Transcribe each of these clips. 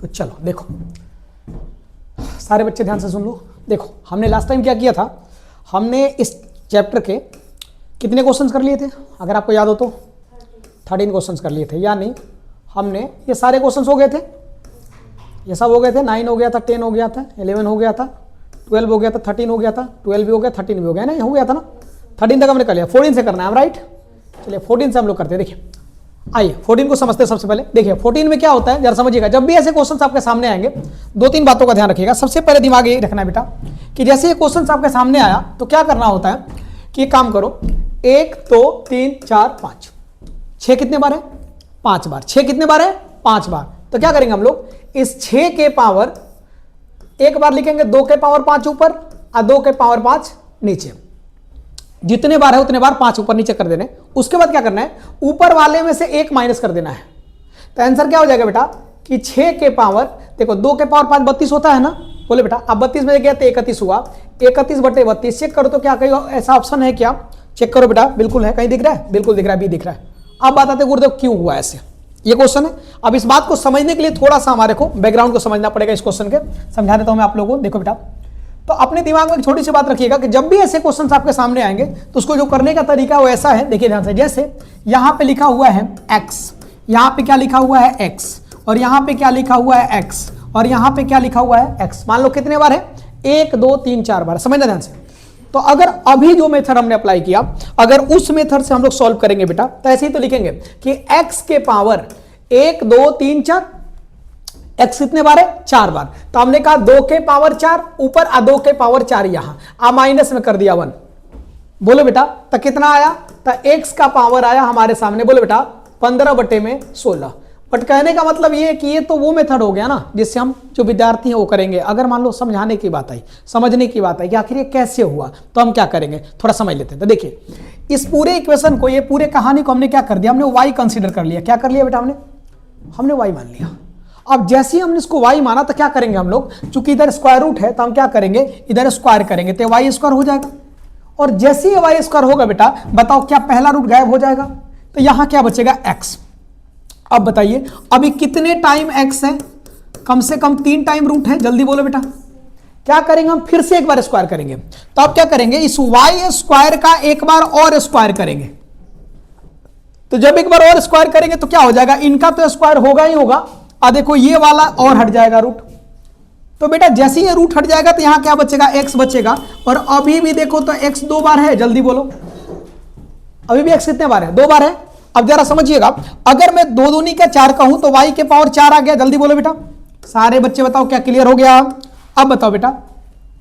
तो चलो देखो सारे बच्चे ध्यान से सुन लो। देखो हमने लास्ट टाइम क्या किया था, हमने इस चैप्टर के कितने क्वेश्चंस कर लिए थे, अगर आपको याद हो तो 13 क्वेश्चंस कर लिए थे, यानी हमने ये सारे क्वेश्चंस हो गए थे, ये सब हो गए थे। 9 हो गया था, 10 हो गया था, 11 हो गया था, 12 हो गया था, 13 हो गया था, 12 भी हो गया, 13 भी हो गया ना, ये हो गया था ना। 13 तक हमने कर लिया, 14 से करना है, राइट। चलिए 14 से हम लोग करते हैं। देखिए आइए 14 को समझते हैं सबसे पहले। देखिए 14 में क्या होता है जरा समझिएगा। जब भी ऐसे क्वेश्चन आपके सामने आएंगे 2-3 बातों का ध्यान रखिएगा। सबसे पहले दिमाग ये रखना है बेटा कि जैसे ये क्वेश्चन आपके सामने आया तो क्या करना होता है कि एक काम करो, 1 2 3 4 5, 6 कितने बार है? 5 बार। 6 कितने बार है? 5 बार। तो क्या करेंगे हम लोग, इस 6 के पावर एक बार लिखेंगे, 2 के पावर 5 ऊपर और 2 के पावर 5 नीचे। जितने बार है उतने बार 5 ऊपर नीचे कर देने। उसके बाद क्या करना है, ऊपर वाले में से 1 माइनस कर देना है। तो आंसर क्या हो जाएगा बेटा कि 6 के पावर, देखो 2 के पावर 5 32 होता है ना, बोले बेटा। अब 32 में गया तो 31 हुआ, 31/32 चेक करो तो क्या कहीं ऐसा ऑप्शन है क्या? चेक करो बेटा, बिल्कुल है। कहीं दिख रहा है? बिल्कुल दिख रहा है, बी दिख रहा है। अब बात आते गुरुदेव क्यों हुआ ऐसे, ये क्वेश्चन है। अब इस बात को समझने के लिए थोड़ा सा हमारे को बैकग्राउंड को समझना पड़ेगा इस क्वेश्चन के। समझा देता हूं मैं आप लोगों को। देखो बेटा, तो अपने दिमाग में एक छोटी सी बात रखिएगा कि जब भी ऐसे क्वेश्चंस आपके सामने आएंगे तो उसको जो करने का तरीका वो ऐसा है। देखिए ध्यान से, जैसे यहां पे लिखा हुआ है x, यहां पे क्या लिखा हुआ है x, और यहां पे क्या लिखा हुआ है x, और यहां पे क्या लिखा हुआ है x। मान लो कितने बार है? 1 2 3 4 बार। समझना ध्यान से। तो अगर अभी जो मेथड हमने अप्लाई किया, अगर उस मेथड से हम लोग सॉल्व करेंगे बेटा, तो ऐसे ही तो लिखेंगे कि x के पावर 1 2 3 4, x कितने बार है? 4 बार। तो हमने कहा 2 के पावर 4 ऊपर और 2 के पावर 4 यहां, आ माइनस में कर दिया 1। बोलो बेटा तो कितना आया? तो x का पावर आया हमारे सामने, बोलो बेटा 15/16। बट कहने का मतलब ये है कि ये तो वो मेथड हो गया ना जिससे हम जो विद्यार्थी हैं वो करेंगे। अगर मान लो समझाने की बात आई, समझने की बात आई कि आखिर ये कैसे हुआ, तो हम क्या करेंगे, थोड़ा समझ लेते हैं। तो देखिए इस पूरे इक्वेशन को, ये पूरे कहानी को हमने क्या कर दिया, हमने y कंसीडर कर लिया। क्या कर लिया बेटा? हमने y मान लिया। अब जैसे ही हमने इसको y माना तो क्या करेंगे हम लोग, चूंकि इधर स्क्वायर रूट है तो हम क्या करेंगे, इधर स्क्वायर करेंगे तो y स्क्वायर हो जाएगा। और जैसे ही y स्क्वायर होगा बेटा, बताओ क्या पहला रूट गायब हो जाएगा? तो यहां क्या बचेगा? x। अब बताइए अभी कितने टाइम x है? कम से कम 3 टाइम रूट है। जल्दी बोलो बेटा। क्या करेंगे हम? फिर से एक बार स्क्वायर करेंगे। तो अब क्या करेंगे, इस y स्क्वायर का एक बार और स्क्वायर करेंगे। तो जब एक बार और स्क्वायर करेंगे तो क्या हो जाएगा, इनका तो स्क्वायर होगा ही होगा, और देखो ये वाला और हट जाएगा रूट। तो बेटा जैसे ही ये रूट हट जाएगा तो यहां क्या बचेगा? x बचेगा। और अभी भी देखो तो x 2 बार है। जल्दी बोलो, अभी भी x कितने बार है? 2 बार है। अब जरा समझिएगा, अगर मैं 2 दूनी का 4 कहूं तो y के पावर 4 आ गया। जल्दी बोलो बेटा, सारे बच्चे बताओ क्या क्लियर हो गया? अब बताओ बेटा,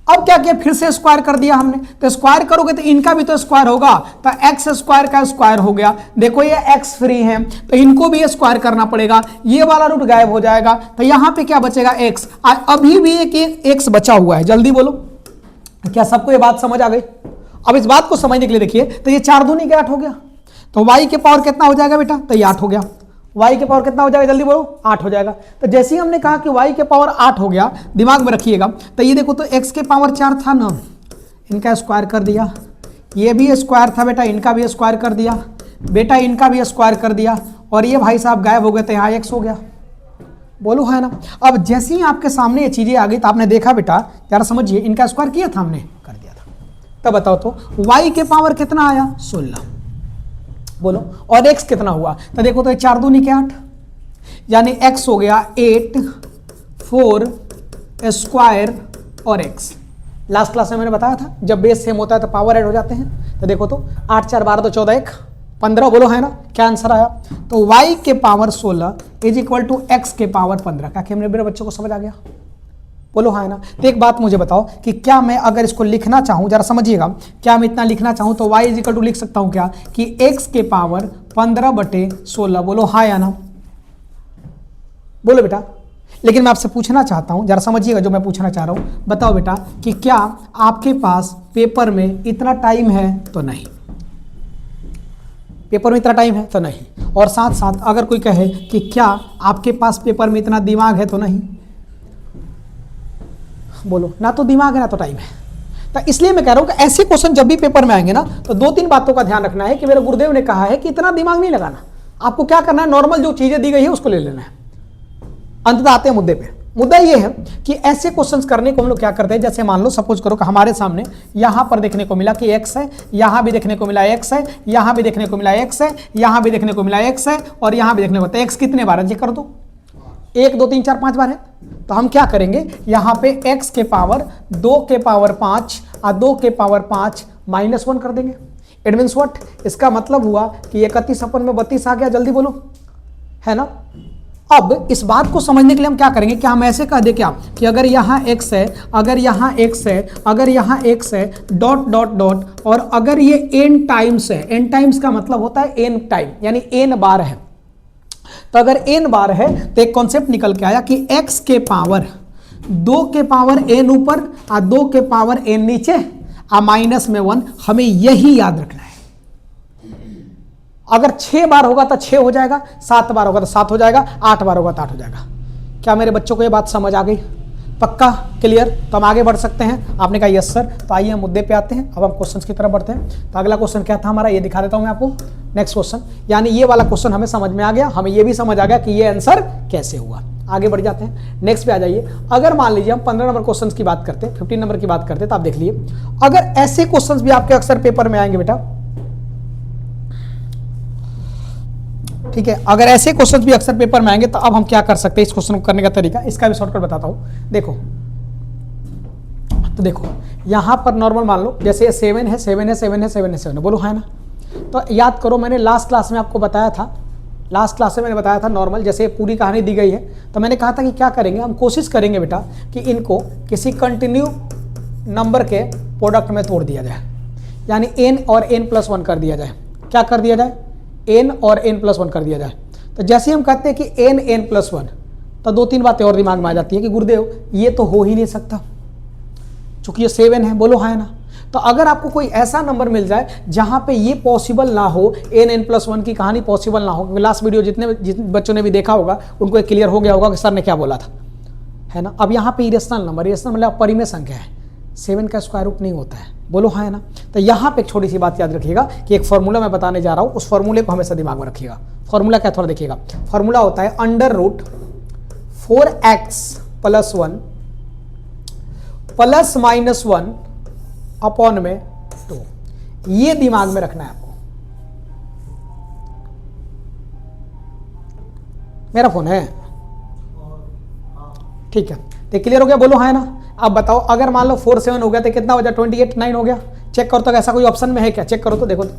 अब क्या किया, फिर से स्क्वायर कर दिया हमने। तो स्क्वायर करोगे तो इनका भी तो स्क्वायर होगा, तो x स्क्वायर का स्क्वायर हो गया। देखो ये x फ्री है तो इनको भी स्क्वायर करना पड़ेगा, ये वाला रूट गायब हो जाएगा। तो यहां पे क्या बचेगा? x। अभी भी एक x बचा हुआ है। जल्दी बोलो, क्या सबको ये बात समझ आ गई? अब इस बात को समझने के लिए देखिए, तो ये 4 दूनी के 8 हो गया। तो y के पावर कितना हो जाएगा बेटा? तो ये 8 हो गया। y के पावर कितना हो जाएगा? जल्दी बोलो, 8 हो जाएगा। तो जैसे ही हमने कहा कि y के पावर 8 हो गया, दिमाग में रखिएगा, तो ये देखो तो x के पावर 4 था ना, इनका स्क्वायर कर दिया। ये भी स्क्वायर था बेटा, इनका भी स्क्वायर कर दिया बेटा, इनका भी स्क्वायर कर दिया। और ये भाई साहब गायब हो गए तो यहाँ x हो गया। बोलो है ना। अब जैसे ही आपके सामने ये चीजें आ गई तो आपने देखा बेटा, जरा समझिए, इनका स्क्वायर किया था हमने, कर दिया था। तब बताओ तो y के पावर कितना आया? 16। बोलो, और x कितना हुआ? तो देखो तो 4 दूनी के 8, यानी x हो गया 8 4 स्क्वायर और x। लास्ट क्लास में मैंने बताया था जब बेस सेम होता है तो पावर ऐड हो जाते हैं। तो देखो तो 8 4 12 तो 14 1 15। बोलो है ना, क्या आंसर आया? तो y के power 16 is equal to x के पावर 15। क्या कि मेरे बच्चों को समझ आ गया? बोलो है ना। तो एक बात मुझे बताओ कि क्या मैं अगर इसको लिखना चाहूं, जरा समझिएगा, क्या मैं इतना लिखना चाहूं तो y इज इक्वल टू लिख सकता हूं क्या कि x के पावर 15/16। बोलो हाँ या ना? बोलो बेटा। लेकिन मैं आपसे पूछना चाहता हूं, जरा समझिएगा जो मैं पूछना चाह रहा हूं। बताओ बेटा कि क्या आपके पास पेपर में इतना टाइम है? तो नहीं। पेपर में इतना टाइम है? तो नहीं। और साथ साथ अगर कोई कहे कि क्या आपके पास पेपर में इतना दिमाग है? तो नहीं। बोलो, ना तो दिमाग है ना तो टाइम है। तो इसलिए मैं कह रहा हूं कि ऐसे क्वेश्चन जब भी पेपर में आएंगे ना, तो 2-3 बातों का ध्यान रखना है कि मेरे गुरुदेव ने कहा है कि इतना दिमाग नहीं लगाना। आपको क्या करना है, नॉर्मल जो चीजें दी गई है उसको ले लेना है। अंततः आते हैं मुद्दे पे। मुद्दा ये है कि ऐसे क्वेश्चंस करने को हम लोग क्या करते हैं, जैसे मान लो सपोज करो कि हमारे सामने यहां पर देखने को मिला कि x है, यहां भी देखने को मिला x है, यहां भी देखने को मिला x है, यहां भी देखने को मिला x है, और यहां भी देखने को मिला x कितने बार है चेक करो तो 1 2 3 4 5 बार है। तो हम क्या करेंगे, यहां पे x के पावर 2 के पावर 5 और 2 के पावर 5 -1 कर देंगे। इट मीन्स व्हाट, इसका मतलब हुआ कि 31/32 आ गया, जल्दी बोलो, है ना। अब इस बात को समझने के लिए हम क्या करेंगे कि हम ऐसे कह दे क्या कि अगर यहाँ x है, अगर यहाँ x है, अगर यहाँ x है, डॉट डॉट डॉट, और अगर ये n टाइम्स है, n टाइम्स का मतलब होता है n टाइम, यानी n बार है। तो अगर n बार है तो एक कॉन्सेप्ट निकल के आया कि x के पावर 2 के पावर n ऊपर और 2 के पावर n नीचे और -1, हमें यही याद रखना है। अगर 6 बार होगा तो 6 हो जाएगा, 7 बार होगा तो 7 हो जाएगा, 8 बार होगा तो 8 हो जाएगा। क्या मेरे बच्चों को ये बात समझ आ गई? पक्का क्लियर? तो हम आगे बढ़ सकते हैं। आपने कहा यस सर। तो आइए हम मुद्दे पे आते हैं, अब हम क्वेश्चंस की तरफ बढ़ते हैं। तो अगला क्वेश्चन क्या था हमारा, ये दिखा देता हूं मैं आपको। नेक्स्ट क्वेश्चन, यानी ये वाला क्वेश्चन हमें समझ में आ गया, हमें ये भी समझ आ गया कि ये आंसर कैसे हुआ। आगे बढ़ जाते हैं, नेक्स्ट पे आ जाइए। अगर मान लीजिए हम 15 नंबर क्वेश्चन की बात करते हैं, 15 नंबर की बात करते हैं, तो आप देख लीजिए, अगर ऐसे क्वेश्चन भी आपके अक्सर पेपर में आएंगे बेटा, ठीक है, अगर ऐसे क्वेश्चंस भी अक्सर पेपर में आएंगे, तो अब हम क्या कर सकते हैं इस क्वेश्चन को करने का तरीका, इसका भी शॉर्टकट बताता हूं। देखो, तो देखो यहां पर नॉर्मल मान लो, जैसे 7 है, 7 है, 7 है, 7 है, 7 है, बोलो है ना। तो याद करो, मैंने लास्ट क्लास में आपको बताया था, लास्ट क्लास में मैंने बताया था नॉर्मल, जैसे पूरी कहानी दी गई है, तो मैंने कहा था कि क्या करेंगे, हम कोशिश करेंगे बेटा कि इनको किसी कंटिन्यू नंबर के प्रोडक्ट में तोड़ दिया जाए, यानी n और n+1 कर दिया जाए। क्या कर दिया जाए? n और n+1 कर दिया जाए। तो जैसे हम कहते हैं कि n+1, तो 2-3 बातें और दिमाग में आ जाती है कि गुरुदेव ये तो हो ही नहीं सकता, चूंकि ये 7 है, बोलो है ना। तो अगर आपको कोई ऐसा नंबर मिल जाए जहां पे ये पॉसिबल ना हो, n+1 की कहानी पॉसिबल ना हो, क्योंकि लास्ट वीडियो जितने बच्चों ने भी देखा होगा उनको एक क्लियर हो गया होगा कि सर ने क्या बोला था, है ना। अब यहाँ पे इरेशनल नंबर, इरेशनल मतलब परिमेय संख्या है, 7 का स्क्वायर रूट नहीं होता है, बोलो है ना। तो यहाँ पे एक छोटी सी बात याद रखिएगा कि एक फॉर्मूला मैं बताने जा रहा हूँ, उस फॉर्मूले को हमेशा दिमाग में रखिएगा। फॉर्मूला क्या, थोड़ा देखिएगा। फॉर्मूला होता है √4x + 1 + -1 अपॉन में 2। ये दिमाग में रखना है आपको। मेरा फोन है, ठीक है, तो क्लियर हो गया, बोलो है ना। अब बताओ, अगर मान लो 4 7 हो गया तो कितना हो जाए, 28 9 हो गया। चेक करो तो ऐसा कोई ऑप्शन में है क्या, चेक करो तो, देखो तो,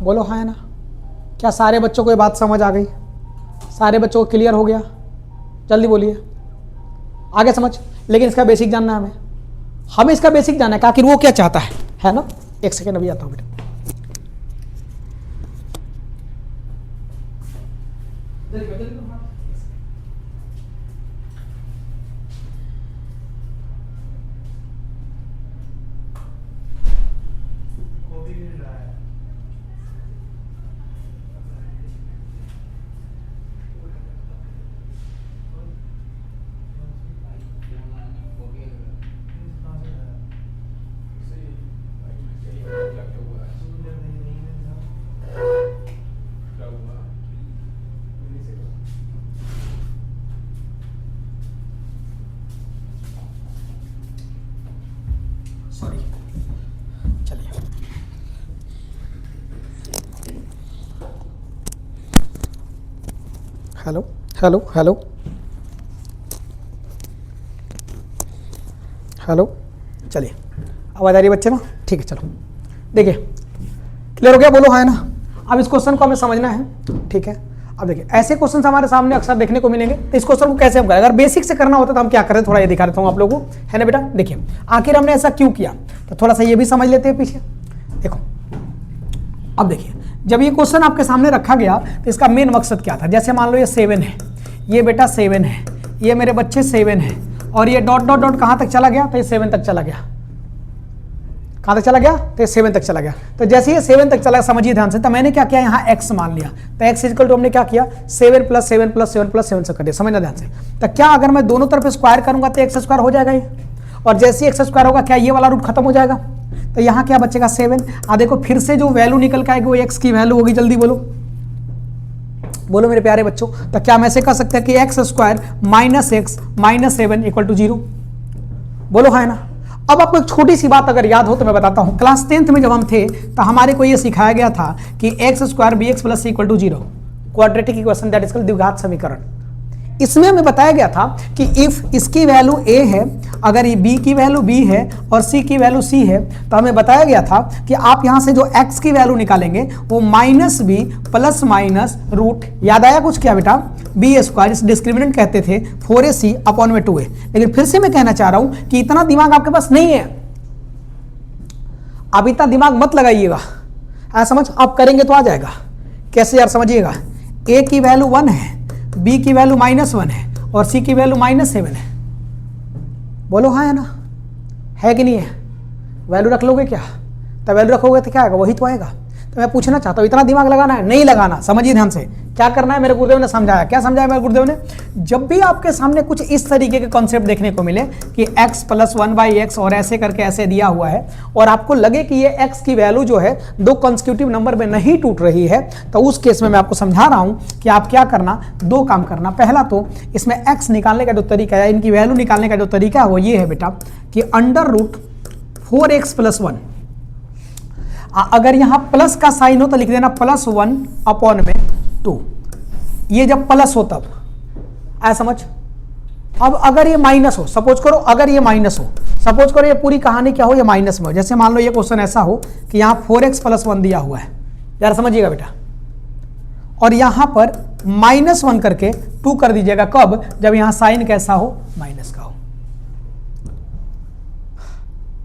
बोलो है ना। क्या सारे बच्चों को ये बात समझ आ गई? सारे बच्चों को क्लियर हो गया? जल्दी बोलिए, आगे समझ। लेकिन इसका बेसिक जानना है हमें इसका बेसिक जानना है, आखिर वो क्या चाहता है ना। एक सेकेंड अभी आता हूं बेटा। हेलो हेलो हेलो हेलो, चलिए आवाज आ रही है बच्चे ना, ठीक है। चलो देखिए, क्लियर हो गया, बोलो है ना। अब इस क्वेश्चन को हमें समझना है, ठीक है। अब देखिए, ऐसे क्वेश्चन हमारे सामने अक्सर देखने को मिलेंगे, तो इस क्वेश्चन को कैसे हम करें। अगर बेसिक से करना होता तो हम क्या करें, थोड़ा ये दिखा देता हूँ आप लोगों को, है ना बेटा। देखिए आखिर हमने ऐसा क्यों किया, तो थोड़ा सा ये भी समझ लेते हैं पीछे। देखो अब देखिए, जब ये क्वेश्चन आपके सामने रखा गया तो इसका मेन मकसद क्या था। जैसे मान लो ये 7 है, ये बेटा 7 है, ये मेरे बच्चे 7 है, और ये डॉट डॉट डॉट कहाँ तक चला गया, तो ये 7 तक चला गया। कहाँ तक चला गया, तो ये 7 तक चला गया। तो जैसे ये 7 तक चला, समझिए ध्यान से, तो मैंने क्या किया, यहाँ x मान लिया। तो x इक्वल टू हमने क्या किया, 7 + 7 + 7 + 7 से कर दिया। समझना ध्यान से। तो क्या अगर मैं दोनों तरफ स्क्वायर करूंगा तो x² हो जाएगा ये, और जैसे ही x² होगा क्या ये वाला रूट खत्म हो जाएगा। तो यहाँ क्या बचेगा 7। देखो फिर से जो वैल्यू निकल के आएगी वो x की वैल्यू होगी, जल्दी बोलो, बोलो मेरे प्यारे बच्चों, तो क्या हम ऐसे कर सकते हैं कि x square minus x minus 7 equal to 0? बोलो है ना। अब आपको एक छोटी सी बात अगर याद हो तो मैं बताता हूं। क्लास 10th में जब हम थे तो हमारे को यह सिखाया गया था कि x square b x plus c equal to 0, quadratic equation, that is called द्विघात समीकरण। इसमें हमें बताया गया था कि इफ इसकी वैल्यू a है, अगर ये b की वैल्यू b है और c की वैल्यू c है, तो हमें बताया गया था कि आप यहां से जो x की वैल्यू निकालेंगे वो minus b plus minus root, याद आया कुछ क्या बेटा, बी स्क्वायर, इस डिस्क्रिमिनेंट कहते थे 4ac अपॉन में 2a। लेकिन फिर से मैं कहना चाह रहा हूं कि इतना दिमाग आपके पास नहीं है, आप इतना दिमाग मत लगाइएगा। समझ आप करेंगे तो आ जाएगा। कैसे यार समझिएगा, a की वैल्यू 1 है, b की वैल्यू -1 है और c की वैल्यू -7 है। बोलो हाँ है ना, है कि नहीं है? वैल्यू रख लोगे क्या? तो वैल्यू रखोगे तो क्या आएगा, वही तो आएगा। तो मैं पूछना चाहता हूँ, इतना दिमाग लगाना है? नहीं लगाना। समझिए ध्यान से क्या करना है। मेरे गुरुदेव ने समझाया, क्या समझाया मेरे गुरुदेव ने, जब भी आपके सामने कुछ इस तरीके के कॉन्सेप्ट देखने को मिले कि x + 1/x और ऐसे करके ऐसे दिया हुआ है और आपको लगे कि ये x की वैल्यू जो है दो कॉन्सिक्यूटिव नंबर में नहीं टूट रही है, तो उस केस में मैं आपको समझा रहा हूं कि आप क्या करना, दो काम करना। पहला तो इसमें x निकालने का जो तरीका है, इनकी वैल्यू निकालने का जो तरीका है वो ये है बेटा कि √4x + 1, अगर यहां प्लस का साइन हो तो लिख देना +1 अपॉन में 2। ये जब प्लस हो तब ऐसा समझ। अब अगर ये माइनस हो, सपोज करो अगर ये माइनस हो, सपोज करो ये पूरी कहानी क्या हो, ये माइनस में हो। जैसे मान लो ये क्वेश्चन ऐसा हो कि यहां 4x + 1 दिया हुआ है, यार समझिएगा बेटा, और यहां पर -1 करके 2 कर दीजिएगा। कब? जब यहां साइन कैसा हो, माइनस का हो,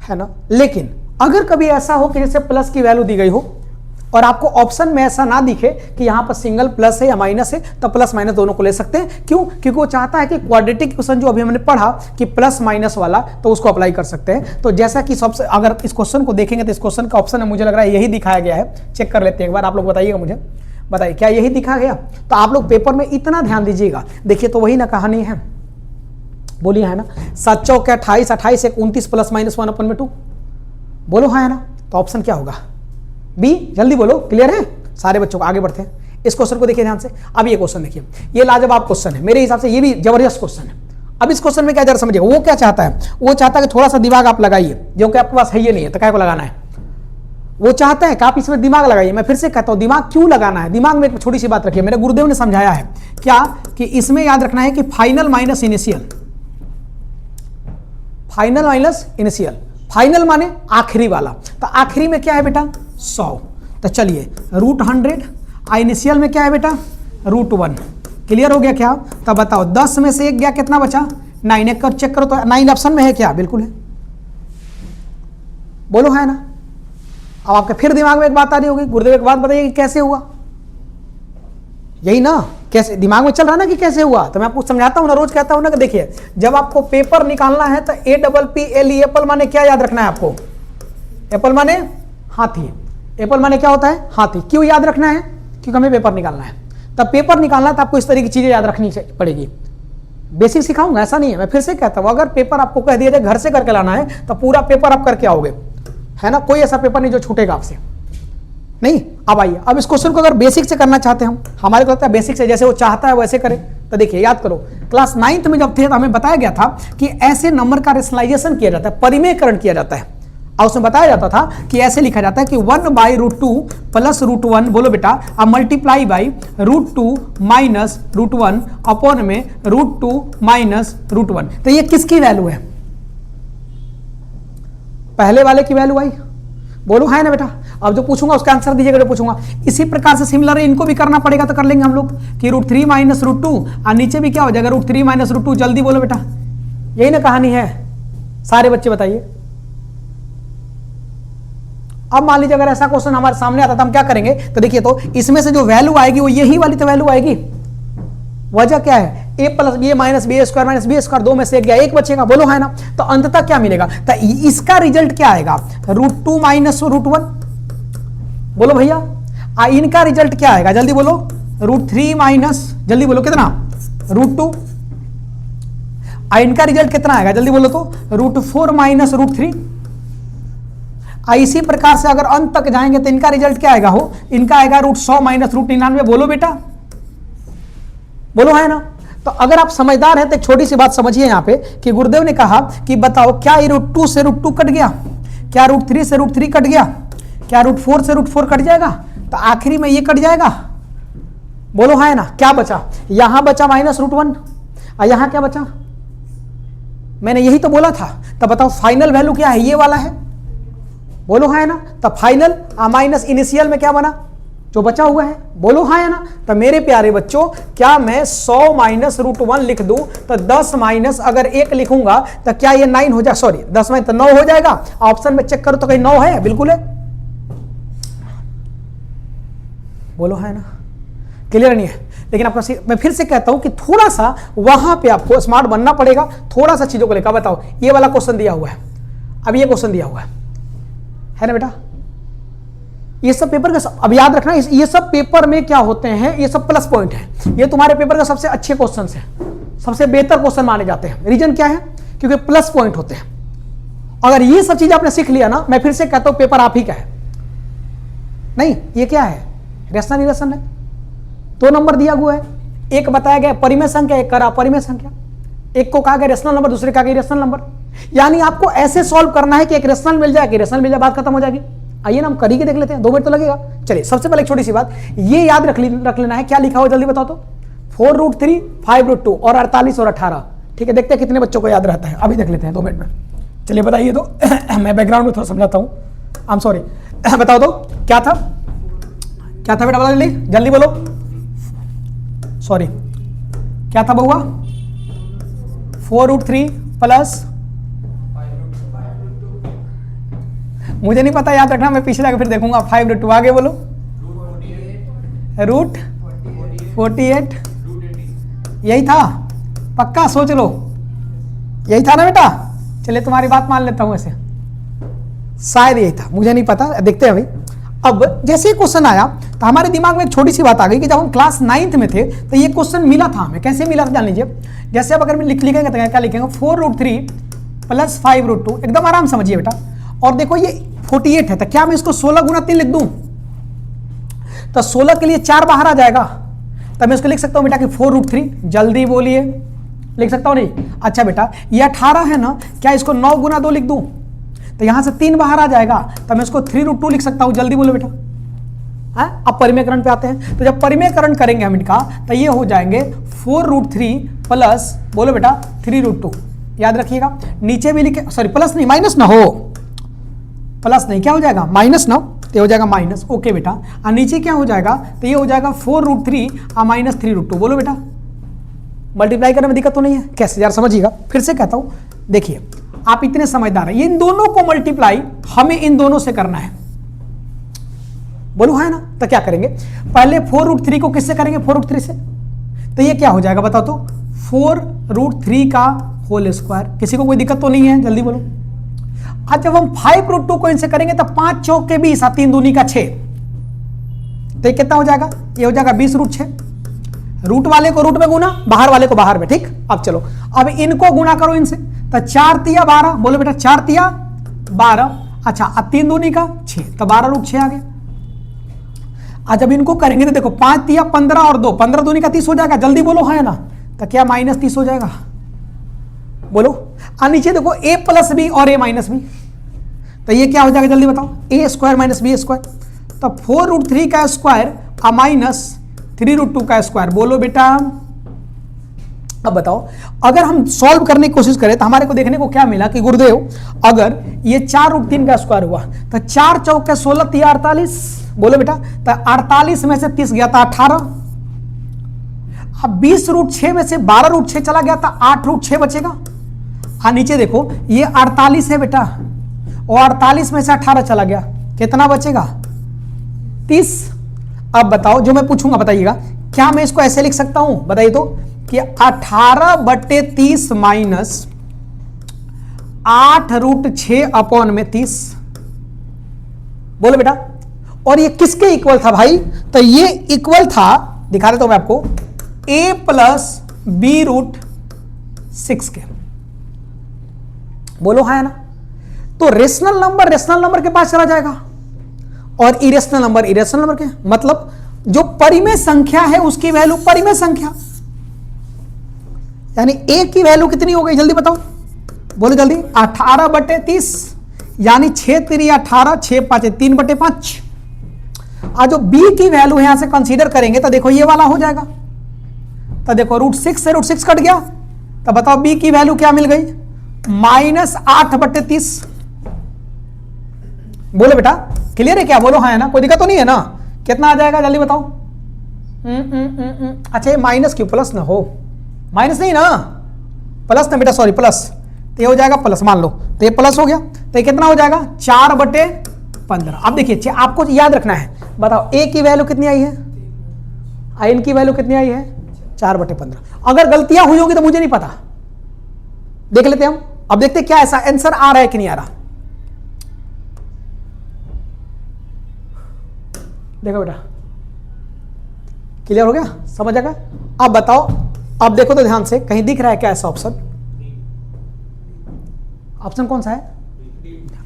है ना। लेकिन अगर कभी ऐसा हो कि जैसे प्लस की वैल्यू दी गई हो और आपको ऑप्शन में ऐसा ना दिखे कि यहां पर सिंगल प्लस है या माइनस है, तो प्लस माइनस दोनों को ले सकते हैं। क्यों? क्योंकि वो चाहता है कि क्वाड्रेटिक इक्वेशन जो अभी हमने पढ़ा कि प्लस माइनस वाला, तो उसको अप्लाई कर सकते हैं। तो जैसा कि सबसे, अगर इस क्वेश्चन को देखेंगे तो इस क्वेश्चन का ऑप्शन है, मुझे लग रहा है यही दिखाया गया है। चेक कर लेते हैं एक बार, आप लोग बताइएगा, मुझे बताइए क्या यही दिखा गया। तो आप लोग पेपर में इतना ध्यान दीजिएगा। देखिए तो वही ना कहानी है, बोलिए है ना। 7 चौके 28, 28 1 29 +- 1 अपन में 2। बोलो हाँ है ना। तो ऑप्शन क्या होगा, बी। जल्दी बोलो, क्लियर है सारे बच्चों को। आगे बढ़ते हैं, इस क्वेश्चन को देखिए ध्यान से। अब ये क्वेश्चन देखिए, ये लाजवाब क्वेश्चन है मेरे हिसाब से, ये भी जबरदस्त क्वेश्चन है। अब इस क्वेश्चन में क्या जरा समझिए, वो क्या चाहता है, वो चाहता है कि थोड़ा सा दिमाग आप लगाइए, जो कि आपके पास है ये नहीं है, तो क्या को लगाना है। वो चाहता है कि आप इसमें दिमाग लगाइए। मैं फिर से कहता हूं, दिमाग क्यों लगाना है, दिमाग में एक छोटी सी बात रखिए। मेरे गुरुदेव ने समझाया है क्या कि इसमें याद रखना है कि final minus initial, final minus initial, final माने आखिरी वाला। तो आखिरी में क्या है बेटा, 100। तो चलिए √100, इनिशियल में क्या है बेटा, √1। क्लियर हो गया क्या? तब बताओ 10 में से 1 गया, कितना बचा, 9। एक चेक करो तो 9 ऑप्शन में है क्या? बिल्कुल है। बोलो है ना। अब आपके फिर दिमाग में एक बात आ रही होगी, गुरुदेव एक बात बताइए कि कैसे हुआ, यही ना, कैसे दिमाग में चल रहा है ना कि कैसे हुआ। तो मैं आपको समझाता हूं ना, रोज कहता हूं ना कि देखिए जब आपको पेपर निकालना है तो APPLE, एप्पल माने क्या याद रखना है आपको, एप्पल माने हाथी। एप्पल माने क्या होता है, हाथी। क्यों याद रखना है, क्योंकि हमें पेपर निकालना है। तब पेपर निकालना है तो आपको इस तरह की चीजें याद रखनी पड़ेगी। बेसिक सिखाऊंगा ऐसा नहीं है। मैं फिर से कहता हूं, अगर पेपर आपको कह दिया जाए घर से करके लाना है तो पूरा पेपर आप करके आओगे, है ना। कोई ऐसा पेपर नहीं जो छूटेगा आपसे, नहीं। अब आइए, अब इस क्वेश्चन को अगर बेसिक से करना चाहते हैं हम, हमारे को लगता है बेसिक से जैसे वो चाहता है वैसे करें। तो देखिए याद करो, क्लास 9th में जब थे तो हमें बताया गया था कि ऐसे नंबर का रेशनलाइजेशन किया जाता है, परिमेयकरण किया जाता है। और उसमें बताया जाता था कि ऐसे लिखा जाता है कि 1/√2 + √1, बोलो बेटा, अब मल्टीप्लाई बाई √2 - √1 अपॉन में √2 - √1। तो ये किसकी वैल्यू है, पहले वाले की वैल्यू आई। बोलो है ना बेटा। अब जो पूछूंगा उसका आंसर दीजिएगा, जो पूछूंगा। इसी प्रकार से सिमिलर इनको भी करना पड़ेगा, तो कर लेंगे हम लोग कि √3 - √2, और नीचे भी क्या हो जाएगा, √3 - √2। जल्दी बोलो बेटा, यही ना कहानी है, सारे बच्चे बताइए। अब मान लीजिए अगर ऐसा क्वेश्चन हमारे सामने आता तो हम क्या करेंगे, तो देखिए तो इसमें से जो वैल्यू आएगी वो यही वाली तो वैल्यू आएगी। वजह क्या है, a + b - b² - b², 2 में से 1 गया, 1 बचेगा। बोलो है ना। तो अंततः क्या मिलेगा, तो इसका रिजल्ट क्या आएगा, √2 - √1। बोलो भैया, इनका रिजल्ट क्या आएगा, जल्दी बोलो, √3 - जल्दी बोलो कितना, √2। इनका रिजल्ट कितना आएगा, जल्दी बोलो तो, √4 - √3। इसी प्रकार से अगर अंत तक जाएंगे तो इनका रिजल्ट क्या आएगा, हो इनका आएगा √100 - √99। बोलो बेटा, बोलो है ना। तो अगर आप समझदार हैं तो एक छोटी सी बात समझिए यहाँ पे कि गुरुदेव ने कहा कि बताओ क्या ये √2 से √2 कट गया, क्या √3 से √3 कट गया, क्या √4 से √4 कट जाएगा, तो आखिरी में ये कट जाएगा। बोलो है ना। क्या बचा, यहां बचा -√1 और यहां क्या बचा, मैंने यही तो बोला था। तब बताओ फाइनल वैल्यू क्या है, ये वाला है। बोलो है ना। तब फाइनल माइनस इनिशियल में क्या बना, जो बचा हुआ है। बोलो हाँ है ना। तो मेरे प्यारे बच्चों, क्या मैं 100 माइनस √1 लिख दूं तो 10 माइनस अगर 1 लिखूंगा तो क्या ये 9 हो जाए, सॉरी 10 माइनस तो 9 हो जाएगा। ऑप्शन में चेक करो तो कहीं 9 है, बिल्कुल है। बोलो है ना, क्लियर नहीं है। लेकिन आपका मैं फिर से कहता हूं कि थोड़ा सा वहां पे आपको स्मार्ट बनना पड़ेगा, थोड़ा सा चीजों को लेकर। बताओ ये वाला क्वेश्चन दिया हुआ है, अब ये क्वेश्चन दिया हुआ है ना बेटा। ये सब पेपर का अब याद रखना, ये सब पेपर में क्या होते हैं, ये सब प्लस पॉइंट है। ये तुम्हारे पेपर का सबसे अच्छे क्वेश्चन है, सबसे बेहतर क्वेश्चन माने जाते हैं। रीजन क्या है, क्योंकि प्लस पॉइंट होते हैं। अगर ये सब चीज आपने सीख लिया ना, मैं फिर से कहता हूं पेपर आप ही का है। नहीं ये क्या है, रेशनल इरेशन है। 2 नंबर दिया हुआ है, एक बताया गया परिमेय संख्या, एक करा परिमेय संख्या। एक को कहा गया रेशनल नंबर, दूसरे कहा गया रेशनल नंबर। यानी आपको ऐसे सॉल्व करना है कि एक रेशनल मिल जाए, कि रेशनल मिल जाए, बात खत्म हो जाएगी। आइए ना हम कर ही के देख लेते हैं, 2 मिनट तो लगेगा। चलिए सबसे पहले एक छोटी सी बात ये याद रख लेना है, क्या लिखा हो जल्दी बताओ तो। 4√3, 5√2 और 48 और 18। ठीक है, देखते हैं कितने बच्चों को याद रहता है, अभी देख लेते हैं 2 मिनट में। चलिए बताइए तो मैं बैकग्राउंड में थोड़ा समझाता हूँ, आई एम सॉरी। बताओ तो क्या था, क्या था बेटा, बता जल्दी बोलो। सॉरी क्या था बउआ, 4√3 प्लस, मुझे नहीं पता, याद रखना, मैं पीछे जाकर फिर देखूंगा। 5√2 आगे बोलो, √48, यही था पक्का, सोच लो यही था ना बेटा। चलिए तुम्हारी बात मान लेता हूं, ऐसे शायद यही था, मुझे नहीं पता, देखते हैं अभी। अब जैसे क्वेश्चन आया तो हमारे दिमाग में एक छोटी सी बात आ गई कि जब हम क्लास 9th में थे तो ये क्वेश्चन मिला था हमें। कैसे मिला था जान लीजिए। जैसे अब अगर लिखेंगे तो क्या लिखेंगे, 4√3 प्लस 5√2, एकदम आराम समझिए बेटा। और देखो ये 48 है, तो क्या मैं इसको 16 गुना 3 लिख दूं, तो 16 के लिए 4 बाहर आ जाएगा, तो मैं इसको लिख सकता हूं बेटा कि 4√3। जल्दी बोलिए, लिख सकता हूं नहीं। अच्छा बेटा ये 18 है ना, क्या इसको 9 गुना 2 लिख दूं, तो यहां से 3 बाहर आ जाएगा, तो मैं इसको 3√2 लिख सकता हूं। जल्दी बोलो बेटा। अब परिमेयकरण पे आते हैं, तो जब परिमेयकरण करेंगे हम इनका तो ये हो जाएंगे 4√3 प्लस, बोलो बेटा 3√2। याद रखिएगा, नीचे भी लिखे, सॉरी प्लस नहीं माइनस ना हो, प्लस नहीं क्या हो जाएगा, माइनस ना, तो हो जाएगा माइनस। ओके बेटा, और नीचे क्या हो जाएगा, तो ये हो जाएगा 4√3 और माइनस 3√2। बोलो बेटा, मल्टीप्लाई करने में दिक्कत तो नहीं है, कैसे यार समझिएगा। फिर से कहता हूं, देखिए आप इतने समझदार हैं, इन दोनों को मल्टीप्लाई हमें इन दोनों से करना है। बोलो है ना। तो क्या करेंगे, पहले 4√3 को किससे करेंगे, 4√3 से, तो ये क्या हो जाएगा बताओ तो, 4√3 का होल स्क्वायर। किसी को कोई दिक्कत तो नहीं है, जल्दी बोलो। आज जब हम 5√2 को इनसे करेंगे तो 5 चौक के 20, 3 दूनी का 6, तो ये कितना हो जाएगा, ये हो जाएगा 20√6। रूट वाले को रूट में गुना, बाहर वाले को बाहर में। ठीक, अब चलो अब इनको गुना करो इनसे, तो 4 तिया 12, बोलो बेटा 4 तिया 12। अच्छा अब 3 दूनी का 6, तो 12√6 आ गए। आज जब इनको करेंगे तो देखो 5 तिया 15 और 2, 15 दूनी का 30 हो जाएगा। जल्दी बोलो है ना, तो क्या -30 हो जाएगा, बोलो। और नीचे देखो a प्लस बी और a माइनस बी, तो ये क्या हो जाएगा जल्दी बताओ, a square minus b square. तो 4√3 का स्क्वायर और माइनस 3√2 का स्क्वायर। बोलो बेटा। अब बताओ अगर हम सॉल्व करने की कोशिश करें तो हमारे को देखने को क्या मिला कि गुरुदेव अगर ये 4√3 का स्क्वायर हुआ तो 4 चौक 16 तिया 48। बोलो बेटा, तो 48 में से 30 गया था 18। अब 20√6 में से 12√6 चला गया था, 8√6 बचेगा। हाँ नीचे देखो ये 48 है बेटा, और 48 में से 18 चला गया, कितना बचेगा 30। अब बताओ जो मैं पूछूंगा बताइएगा, क्या मैं इसको ऐसे लिख सकता हूं, बताइए तो, कि 18/30 माइनस 8√6 अपॉन में 30। बोलो बेटा। और ये किसके इक्वल था भाई, तो ये इक्वल था, दिखा देता हूं मैं आपको, a प्लस b√6 के। बोलो है ना। तो रेशनल नंबर के पास चला जाएगा और इरेशनल नंबर के, मतलब जो परिमेय संख्या है उसकी वैल्यू परिमेय संख्या। यानी ए की वैल्यू कितनी हो गई, जल्दी बताओ, बोलो जल्दी। 18/30 यानी 6 3 18, 6 5 3/5। आज जो बी की वैल्यू यहां से कंसीडर करेंगे तो देखो ये वाला हो जाएगा। तो देखो √6 से √6 कट गया, तो बताओ बी की वैल्यू क्या मिल गई, -8/30। बोलो बेटा क्लियर है क्या, बोलो हाँ है ना, कोई दिक्कत तो नहीं है ना। कितना आ जाएगा जल्दी बताओ। अच्छा ये माइनस क्यों, प्लस ना हो, माइनस नहीं ना, प्लस ना बेटा, सॉरी प्लस। तो ये हो जाएगा प्लस, मान लो तो ये प्लस हो गया, तो ये कितना हो जाएगा 4/15। अब देखिए आपको याद रखना है, बताओ ए की वैल्यू कितनी आई है, एन की वैल्यू कितनी आई है 4/15। अगर गलतियां हुई होगी तो मुझे नहीं पता, देख लेते हैं हम। अब देखते हैं क्या ऐसा आंसर आ रहा है कि नहीं आ रहा। देखो बेटा क्लियर हो गया, समझ आ गया। अब बताओ, अब देखो तो ध्यान से, कहीं दिख रहा है क्या ऐसा ऑप्शन, ऑप्शन कौन सा है।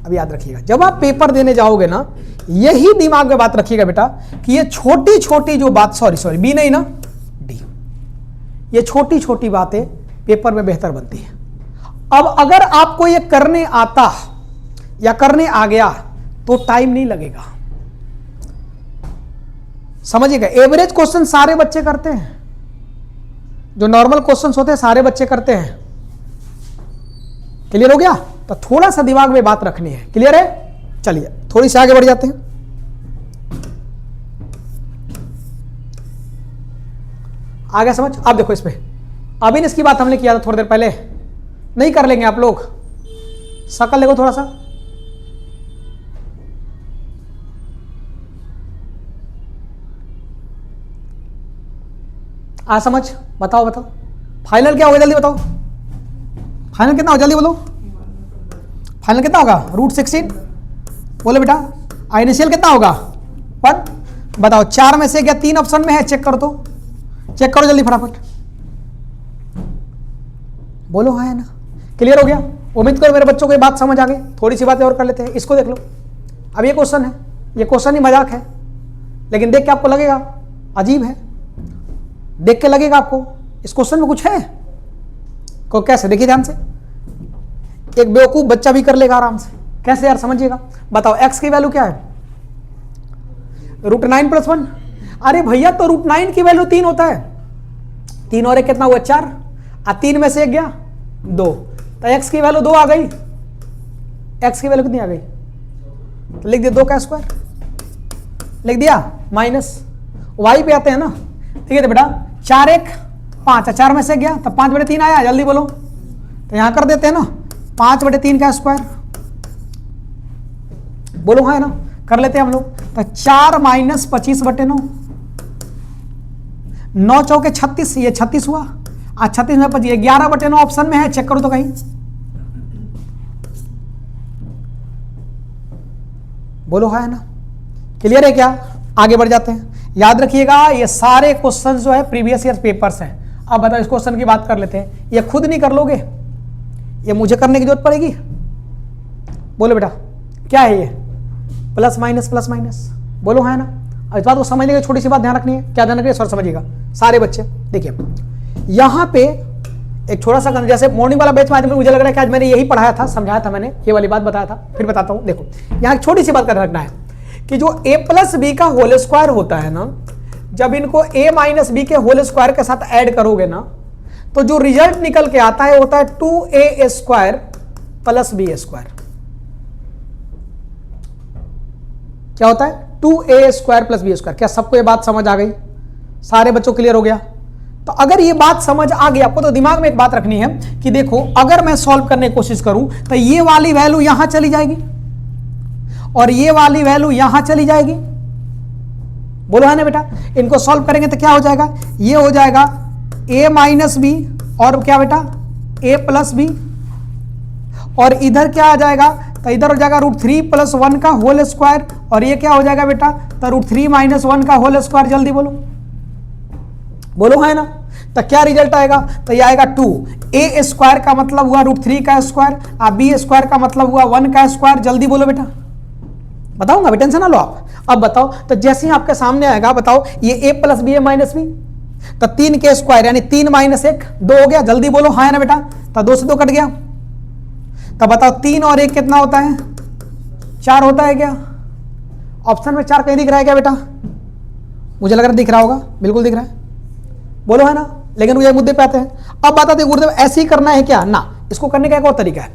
अब याद रखिएगा जब आप पेपर देने जाओगे ना, यही दिमाग में बात रखिएगा बेटा कि ये छोटी छोटी जो बात, सॉरी बी नहीं ना, डी, ये छोटी छोटी बातें पेपर में बेहतर बनती है। अब अगर आपको ये करने आता या करने आ गया तो टाइम नहीं लगेगा, समझिएगा। एवरेज क्वेश्चन सारे बच्चे करते हैं, जो नॉर्मल क्वेश्चंस होते हैं सारे बच्चे करते हैं। क्लियर हो गया, तो थोड़ा सा दिमाग में बात रखनी है, क्लियर है। चलिए थोड़ी सी आगे बढ़ जाते हैं। आगे समझ। अब देखो इसमें अभी इसकी बात हमने किया था थोड़ी देर पहले, नहीं कर लेंगे आप लोग, शकल देखो थोड़ा सा, आ समझ। बताओ बताओ फाइनल क्या होगा, जल्दी बताओ, फाइनल कितना होगा जल्दी बोलो, फाइनल कितना होगा √16। बोलो बेटा इनिशियल कितना होगा 1। बताओ 4 में से क्या 3 ऑप्शन में है, चेक कर दो, चेक करो जल्दी फटाफट, बोलो हाँ है ना। क्लियर हो गया, उम्मीद करो मेरे बच्चों को ये बात समझ आ गई। थोड़ी सी बातें और कर लेते हैं, इसको देख लो। अब ये क्वेश्चन है, ये क्वेश्चन ही मजाक है, लेकिन देख के आपको लगेगा अजीब है, देख के लगेगा आपको इस क्वेश्चन में कुछ है को। कैसे, देखिए ध्यान से, एक बेवकूफ बच्चा भी कर लेगा आराम से। कैसे यार, समझिएगा। बताओ x की वैल्यू क्या है, √9 + 1। अरे भैया तो √9 की वैल्यू 3 होता है, 3 और 1 कितना हुआ 4, और 3 में से 1 गया 2, तो x की वैल्यू 2 आ गई। x की वैल्यू कितनी आ गई, तो लिख दिया 2 का स्क्वायर, लिख दिया माइनस y पे आते हैं ना। ठीक है तो बेटा 4 1 5, 4 में से गया तो 5/3 आया, जल्दी बोलो। तो यहां कर देते हैं ना 5/3 का स्क्वायर, बोलो हाँ है ना, कर लेते हैं हम लोग। तो 4 - 25/9, 9 चौके 36, ये 36 हुआ, और 36 में 25, 11/9 ऑप्शन में है, चेक करो तो कहीं। बोलो हाँ है ना, क्लियर है क्या। आगे बढ़ जाते हैं। याद रखिएगा ये सारे क्वेश्चन जो है प्रीवियस ईयर पेपर्स हैं। अब बताओ इस क्वेश्चन की बात कर लेते हैं, ये खुद नहीं कर लोगे, ये मुझे करने की जरूरत पड़ेगी। बोलो बेटा क्या है ये, प्लस माइनस, बोलो है ना। इस बात को समझने की छोटी सी बात ध्यान रखनी है, क्या ध्यान रखनी है सर, समझिएगा सारे बच्चे। देखिए यहां पे एक छोटा सा, जैसे मॉर्निंग वाला बैच में आज मुझे लग रहा है कि आज मैंने यही पढ़ाया था, समझाया था मैंने, ये वाली बात बताया था, फिर बताता हूं। देखो यहां एक छोटी सी बात कर रखना है कि जो a + b का होल स्क्वायर होता है ना, जब इनको a - b के होल स्क्वायर के साथ ऐड करोगे ना, तो जो रिजल्ट निकल के आता है होता है 2a² + b²। क्या होता है 2a² + b²। क्या सबको ये बात समझ आ गई, सारे बच्चों क्लियर हो गया। तो अगर ये बात समझ आ गई आपको, तो दिमाग में एक बात रखनी है कि देखो अगर मैं सॉल्व करने की कोशिश करूं तो ये वाली वैल्यू यहां चली जाएगी और ये वाली वैल्यू यहां चली जाएगी, बोलो है ना बेटा। इनको सॉल्व करेंगे तो क्या हो जाएगा, ये हो जाएगा a - b और क्या बेटा a + b, और इधर क्या आ जाएगा, तो इधर हो जाएगा √3 + 1 का होल स्क्वायर, और ये क्या हो जाएगा बेटा, तो √3 - 1 का होल स्क्वायर। जल्दी बोलो, बोलो है ना। तो क्या रिजल्ट आएगा, तो ये आएगा 2a² का मतलब हुआ √3 का स्क्वायर, और b² का मतलब हुआ 1 का स्क्वायर। जल्दी बोलो बेटा, बताऊंगा अभी, टेंशन ना लो आप। अब बताओ, तो जैसे ही आपके सामने आएगा, बताओ ये a + b a - b, तो 3 के स्क्वायर यानी 3 माइनस 1 2 हो गया। जल्दी बोलो हाँ है ना बेटा, तो 2 से 2 कट गया। तो बताओ 3 और 1 कितना होता है? 4 होता है क्या? ऑप्शन में 4 कहीं दिख रहा है क्या बेटा? मुझे लग रहा है दिख रहा होगा, बिल्कुल दिख रहा है, बोलो है ना। लेकिन मुझे मुद्दे पे आते हैं। अब बताते गुरुदेव ऐसे ही करना है क्या? ना, इसको करने का एक और तरीका है।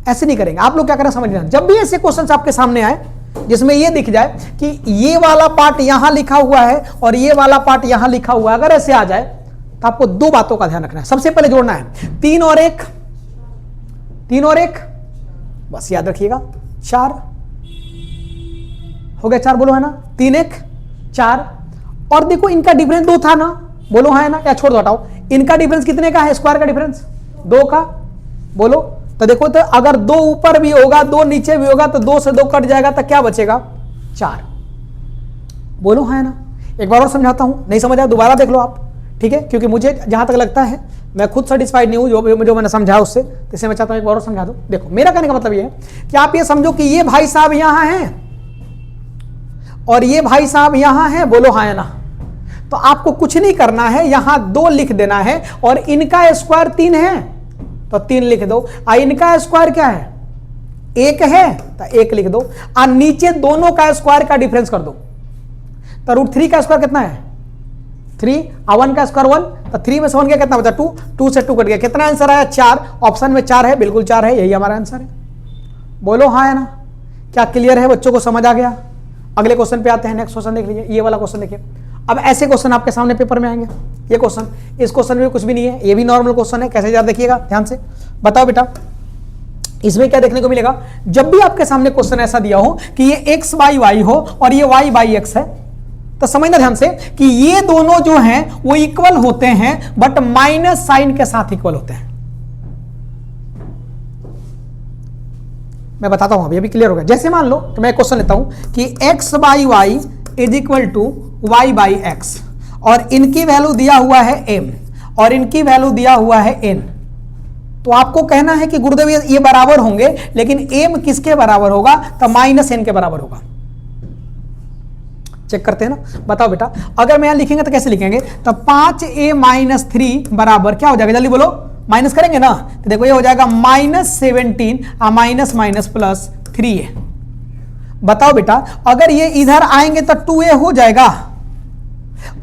ऐसे नहीं करेंगे। आप लोग क्या करें समझना, जब भी ऐसे क्वेश्चन आपके सामने आए जिसमें ये दिख जाए कि ये वाला पार्ट यहां लिखा हुआ है और ये वाला पार्ट यहां लिखा हुआ है, अगर ऐसे आ जाए तो आपको 2 बातों का ध्यान रखना है। सबसे पहले जोड़ना है 3 और 1, 3 और 1 बस याद रखिएगा 4 हो गया। 4 बोलो है ना, 3 1 4। और देखो इनका डिफरेंस 2 था ना, बोलो हाँ है ना, या छोड़ दो हटाओ। इनका डिफरेंस कितने का है? स्क्वायर का डिफरेंस 2 का, बोलो। तो देखो तो अगर 2 ऊपर भी होगा 2 नीचे भी होगा तो 2 से 2 कट जाएगा तो क्या बचेगा? 4, बोलो हाँ है ना। एक बार और समझाता हूं, नहीं समझ आया दोबारा देख लो आप, ठीक है, क्योंकि मुझे जहां तक लगता है मैं खुद सेटिस्फाइड नहीं हूं जो मैंने समझा उससे, इससे मैं चाहता हूं एक बार और समझा दो। देखो मेरा कहने का मतलब ये है कि आप ये समझो कि ये भाई साहब यहां हैं और ये भाई साहब यहां हैं, बोलो हाँ है ना। तो आपको कुछ नहीं करना है, यहां 2 लिख देना है और इनका स्क्वायर 3 है तो 3 लिख दो। इनका स्क्वायर क्या है? 1 है तो 1 लिख दो। नीचे दोनों का स्क्वायर का डिफरेंस कर दो। तो √3 का स्क्वायर कितना है? 3। 1 का स्क्वायर 1, तो 3 में से 1 कितना बचा? 2। 2 से 2 कट गया। कितना आंसर आया? 4। ऑप्शन में 4 है, बिल्कुल 4 है, यही हमारा आंसर है। बोलो हाँ है ना। क्या क्लियर है? बच्चों को समझ आ गया? अगले क्वेश्चन पे आते हैं। नेक्स्ट क्वेश्चन देख लीजिए, ये वाला क्वेश्चन देखिए। अब ऐसे क्वेश्चन आपके सामने पेपर में आएंगे। ये क्वेश्चन, इस क्वेश्चन में कुछ भी नहीं है, ये भी नॉर्मल क्वेश्चन है। कैसे याद देखिएगा ध्यान से, बताओ बेटा इसमें क्या देखने को मिलेगा। जब भी आपके सामने क्वेश्चन ऐसा दिया हो कि ये x बाई वाई हो और ये y बाई x है, तो समझना ध्यान से कि ये दोनों जो हैं वो इक्वल होते हैं बट माइनस साइन के साथ इक्वल होते हैं। मैं बताता हूं, अभी क्लियर हो गया। जैसे मान लो तो मैं क्वेश्चन लेता हूं कि x by y is equal to y by x और इनकी वैल्यू दिया हुआ है m और इनकी वैल्यू दिया हुआ है n। तो आपको कहना है कि गुरुदेव ये बराबर होंगे, लेकिन m किसके बराबर होगा? तो माइनस n के बराबर होगा। चेक करते हैं ना, बताओ बेटा। अगर मैं यहां लिखेंगे तो कैसे लिखेंगे? तो 5a माइनस 3 बराबर क्या हो जाएगा? जल्दी बोलो, माइनस करेंगे ना, तो देखो ये हो जाएगा -17 माइनस माइनस प्लस 3a। बताओ बेटा अगर ये इधर आएंगे तो 2a हो जाएगा,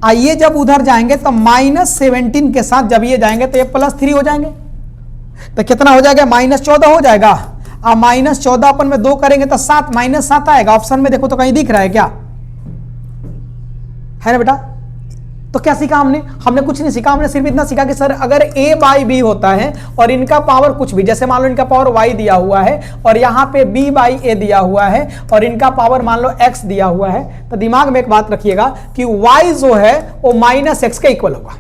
आइए जब उधर जाएंगे तो -17 के साथ जब ये जाएंगे तो ये +3 हो जाएंगे। तो कितना हो जाएगा? -14 हो जाएगा। अब -14 अपन में 2 करेंगे तो 7 -7 आएगा। ऑप्शन में देखो तो कहीं दिख रहा है क्या? है ना बेटा। तो क्या सीखा हमने कुछ नहीं सीखा। हमने सिर्फ इतना सीखा कि सर अगर a बाई बी होता है और इनका पावर कुछ भी, जैसे मान लो इनका पावर y दिया हुआ है और यहाँ पे b बाई a दिया हुआ है और इनका पावर मान लो x दिया हुआ है, तो दिमाग में एक बात रखिएगा कि y जो है वो -x के इक्वल होगा।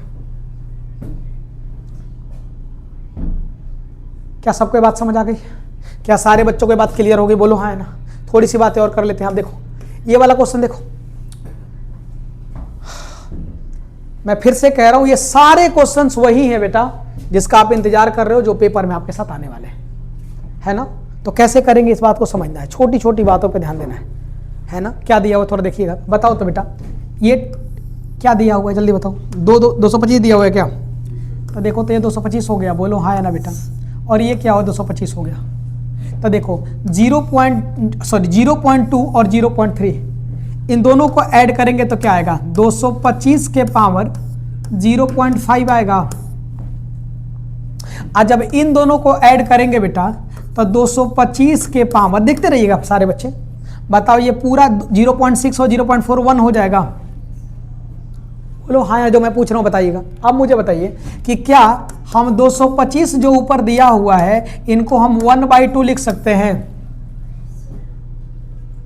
क्या सबको बात समझ आ गई? क्या सारे बच्चों को बात क्लियर हो गई? बोलो हाँ है ना। थोड़ी सी बातें और कर लेते हैं। आप देखो ये वाला क्वेश्चन देखो, मैं फिर से कह रहा हूं ये सारे क्वेश्चंस वही हैं बेटा जिसका आप इंतजार कर रहे हो, जो पेपर में आपके साथ आने वाले हैं, है ना। तो कैसे करेंगे इस बात को समझना है, छोटी छोटी बातों पे ध्यान देना है ना। क्या दिया हुआ थोड़ा देखिएगा, बताओ तो बेटा ये क्या दिया हुआ है, जल्दी बताओ। 225 दिया हुआ है क्या? तो देखो तो ये 225 हो गया, बोलो हाँ है ना बेटा। और ये क्या हो 225 हो गया। तो देखो 0.2 और 0.3 इन दोनों को ऐड करेंगे तो क्या आएगा? 225 के पावर 0.5 आएगा। आज जब इन दोनों को ऐड करेंगे बेटा तो 225 के पावर, देखते रहिएगा सारे बच्चे, बताओ ये पूरा 0.6 और 0.41 हो जाएगा। बोलो हाँ, जो मैं पूछ रहा हूं बताइएगा। अब मुझे बताइए कि क्या हम 225 जो ऊपर दिया हुआ है इनको हम 1/2 लिख सकते हैं?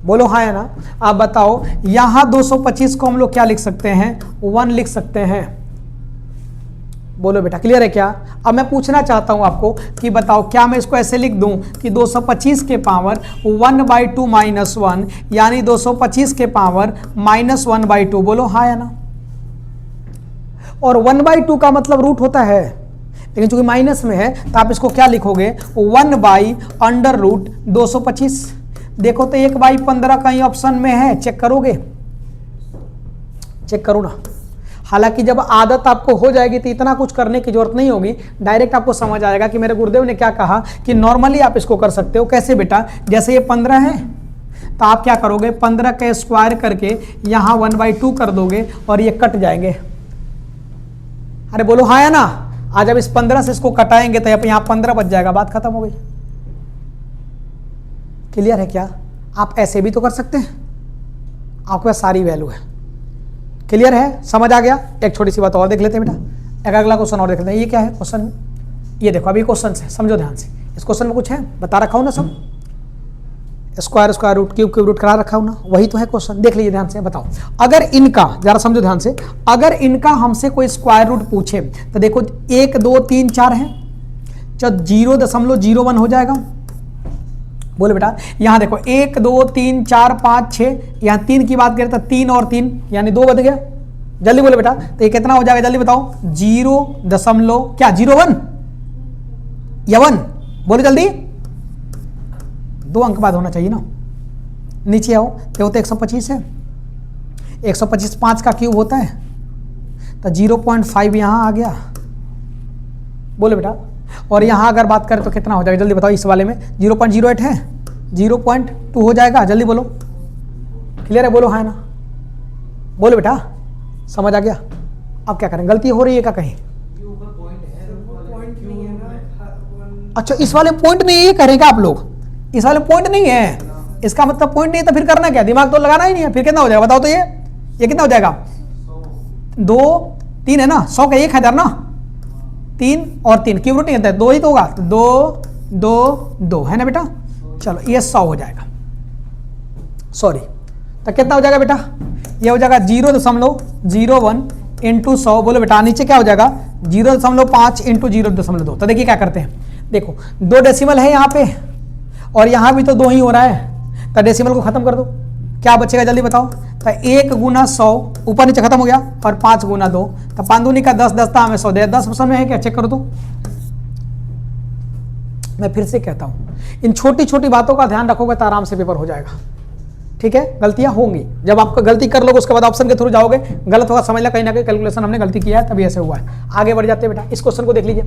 बोलो हाँ है ना। आप बताओ यहां 225 को हम लोग क्या लिख सकते हैं? 1 लिख सकते हैं। बोलो बेटा क्लियर है क्या? अब मैं पूछना चाहता हूं आपको कि बताओ क्या मैं इसको ऐसे लिख दूं कि 225 के पावर 1/2 - 1 यानी 225 के पावर -1/2। बोलो हाँ है ना। और 1/2 का मतलब रूट होता है, लेकिन चूंकि माइनस में है तो आप इसको क्या लिखोगे? 1/√225। देखो तो 1/15 कहीं ऑप्शन में है, चेक करोगे? चेक करो ना। हालांकि जब आदत आपको हो जाएगी तो इतना कुछ करने की जरूरत नहीं होगी, डायरेक्ट आपको समझ आएगा कि मेरे गुरुदेव ने क्या कहा कि नॉर्मली आप इसको कर सकते हो। कैसे बेटा, जैसे ये 15 है तो आप क्या करोगे, 15 का स्क्वायर करके यहाँ 1/2 कर दोगे और ये कट जाएंगे। अरे बोलो हाँ या ना। आज अब इस 15 से इसको कटाएंगे तो यहाँ 15 बच जाएगा, बात खत्म हो गई। क्लियर है क्या? आप ऐसे भी तो कर सकते हैं, आपके पास सारी वैल्यू है। क्लियर है, समझ आ गया? एक छोटी सी बात और देख लेते हैं बेटा, एक अगला क्वेश्चन और देख लेते हैं। ये क्या है क्वेश्चन में, ये देखो अभी क्वेश्चन है, समझो ध्यान से। इस क्वेश्चन में कुछ है, बता रखा हूं ना सब, square square root cube cube root करा रखा हूं ना, वही तो है क्वेश्चन। देख लीजिए ध्यान से, बताओ अगर इनका, जरा समझो ध्यान से, अगर इनका हमसे कोई स्क्वायर रूट पूछे तो देखो 1 2 3 4 है, जब 0.01 हो जाएगा। बोले बेटा यहां देखो 1 2 3 4 5 6, यहां 3 की बात करें तो 3 और 3 यानी 2 बच गया। जल्दी बोले बेटा, तो ये कितना हो जाएगा जल्दी बताओ, 0.01 या 1, बोलो जल्दी, 2 अंक बाद होना चाहिए ना। नीचे आओ, ये तो 125 है, 125 5 का क्यूब होता है तो 0.5 यहां आ गया। बोले बेटा, और यहां अगर बात करें तो कितना हो जाएगा जल्दी बताओ, इस वाले में 0.08 है, 0.2 हो जाएगा। जल्दी बोलो, क्लियर है? बोलो हाँ ना, बोलो बेटा, समझ आ गया? अब क्या करें, गलती हो रही है क्या कहीं? अच्छा इस वाले पॉइंट नहीं है, ये करें क्या आप लोग? इस वाले पॉइंट नहीं है, इसका मतलब पॉइंट नहीं है तो फिर करना क्या, दिमाग तो लगाना ही नहीं है। फिर कितना हो जाएगा बताओ तो, ये कितना हो जाएगा, 2 3 है ना, 100 का 1000 ना, 3 और 3 क्यूब रूट नहीं होता है, 2 ही तो होगा, 2 2 2 है ना बेटा। चलो ये 100 हो जाएगा, सॉरी, तो कितना हो जाएगा बेटा, ये हो जाएगा 0.01 इंटू 100। बोलो बेटा नीचे क्या हो जाएगा, 0.5 इंटू 0.2। तो देखिए क्या करते हैं, देखो 2 डेसिमल है यहाँ पे और यहाँ भी तो 2 ही हो रहा है, तो डेसिमल को खत्म कर दो, क्या बचेगा जल्दी बताओ। तो 1 गुना 100 ऊपर नीचे खत्म हो गया, और 5 गुना 2 तो 5 दूनी का 10, 10 हमें 100 दे, 10 ऑप्शन में है क्या, चेक करो तो। मैं फिर से कहता हूं, इन छोटी छोटी बातों का ध्यान रखोगे तो आराम से पेपर हो जाएगा। ठीक है, गलतियां होंगी, जब आप गलती कर लोगे उसके बाद ऑप्शन के थ्रू जाओगे, गलत होगा समझ लो, कहीं ना कहीं कैलकुलेशन हमने गलती किया है तभी ऐसे हुआ है। आगे बढ़ जाते हैं बेटा, इस क्वेश्चन को देख लीजिए,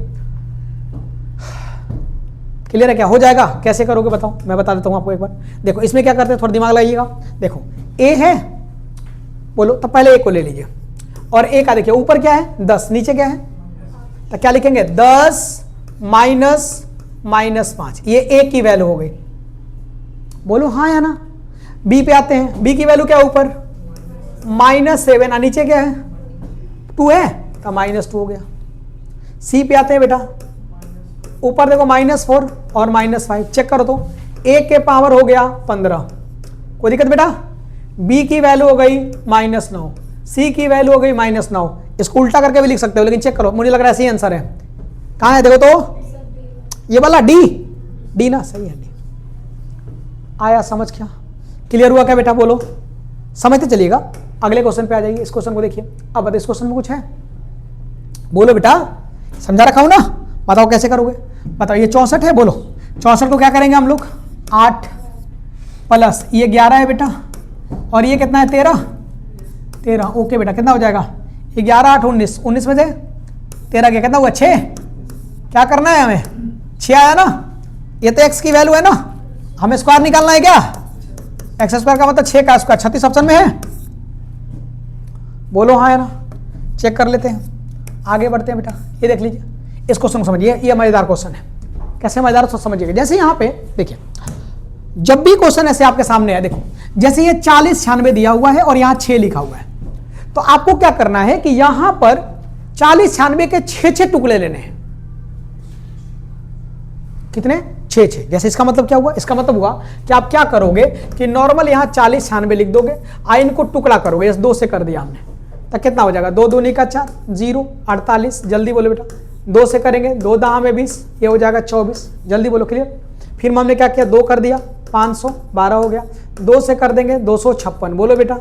क्लियर है क्या? हो जाएगा, कैसे करोगे बताओ, मैं बता देता हूं आपको एक बार। देखो इसमें क्या करते हैं, थोड़ा दिमाग लगाइएगा। देखो ए है, बोलो तो पहले ए को ले लीजिए, और ए का देखिए ऊपर क्या है 10, नीचे क्या है, तो क्या लिखेंगे 10 माइनस 5, ये ए की वैल्यू हो गई। बोलो हाँ या ना। बी पे आते हैं, बी की वैल्यू क्या है ऊपर -7, और नीचे क्या है 2 है तो -2 हो गया। सी पे आते हैं बेटा, ऊपर देखो -4 और -5, चेक करो तो ए के पावर हो गया 15, कोई दिक्कत बेटा। बी की वैल्यू हो गई -9, सी की वैल्यू हो गई -9। इसको उल्टा करके भी लिख सकते हो, लेकिन चेक करो, मुझे लग रहा है सही आंसर है। कहां है देखो तो, ये वाला डी ना, सही है डी। आया समझ क्या, क्लियर हुआ क्या बेटा? बोलो, समझते चलिएगा। अगले क्वेश्चन पे आ जाइए, इस क्वेश्चन को देखिए। अब बताइए इस क्वेश्चन में कुछ है, बोलो बेटा, समझा रखा हूं ना, बताओ कैसे करोगे, बताओ। ये 64 है, बोलो 64 को क्या करेंगे हम लोग, 8 प्लस ये 11 है बेटा, और ये कितना है 13। ओके बेटा, कितना हो जाएगा, ये 11 8 19, 19 में से 13 गया, कितना हुआ 6। क्या करना है हमें, 6 आया ना, ये तो x की वैल्यू है ना, हमें स्क्वायर निकालना है क्या, एक्स स्क्वायर का मतलब 6 का स्क्वायर, 36 ऑप्शन में है। बोलो हाँ है ना, चेक कर लेते हैं, आगे बढ़ते हैं बेटा। ये देख लीजिए, इस क्वेश्चन को समझिए, ये मजेदार क्वेश्चन है। कैसे मजेदार तो समझिएगा, जैसे यहाँ पे देखिए, जब भी क्वेश्चन ऐसे आपके सामने है, देखो जैसे ये 40 96 दिया हुआ है और यहाँ 6 लिखा हुआ है, तो आपको क्या करना है कि यहां पर 40 96 के 6 टुकड़े लेने हैं। कितने, 6। जैसे इसका मतलब क्या हुआ, इसका मतलब हुआ कि आप क्या करोगे कि नॉर्मल यहां 40 96 लिख दोगे, इनको टुकड़ा करोगे, इस 2 से कर दिया हमने, तो कितना हो जाएगा, 2 दूनी का 4, 0 48। जल्दी बोलो बेटा, 2 से करेंगे, 2 दहा में 20, ये हो जाएगा 24। जल्दी बोलो, क्लियर। फिर हमने क्या किया, 2 कर दिया, 512 हो गया। 2 से कर देंगे 256, बोलो बेटा।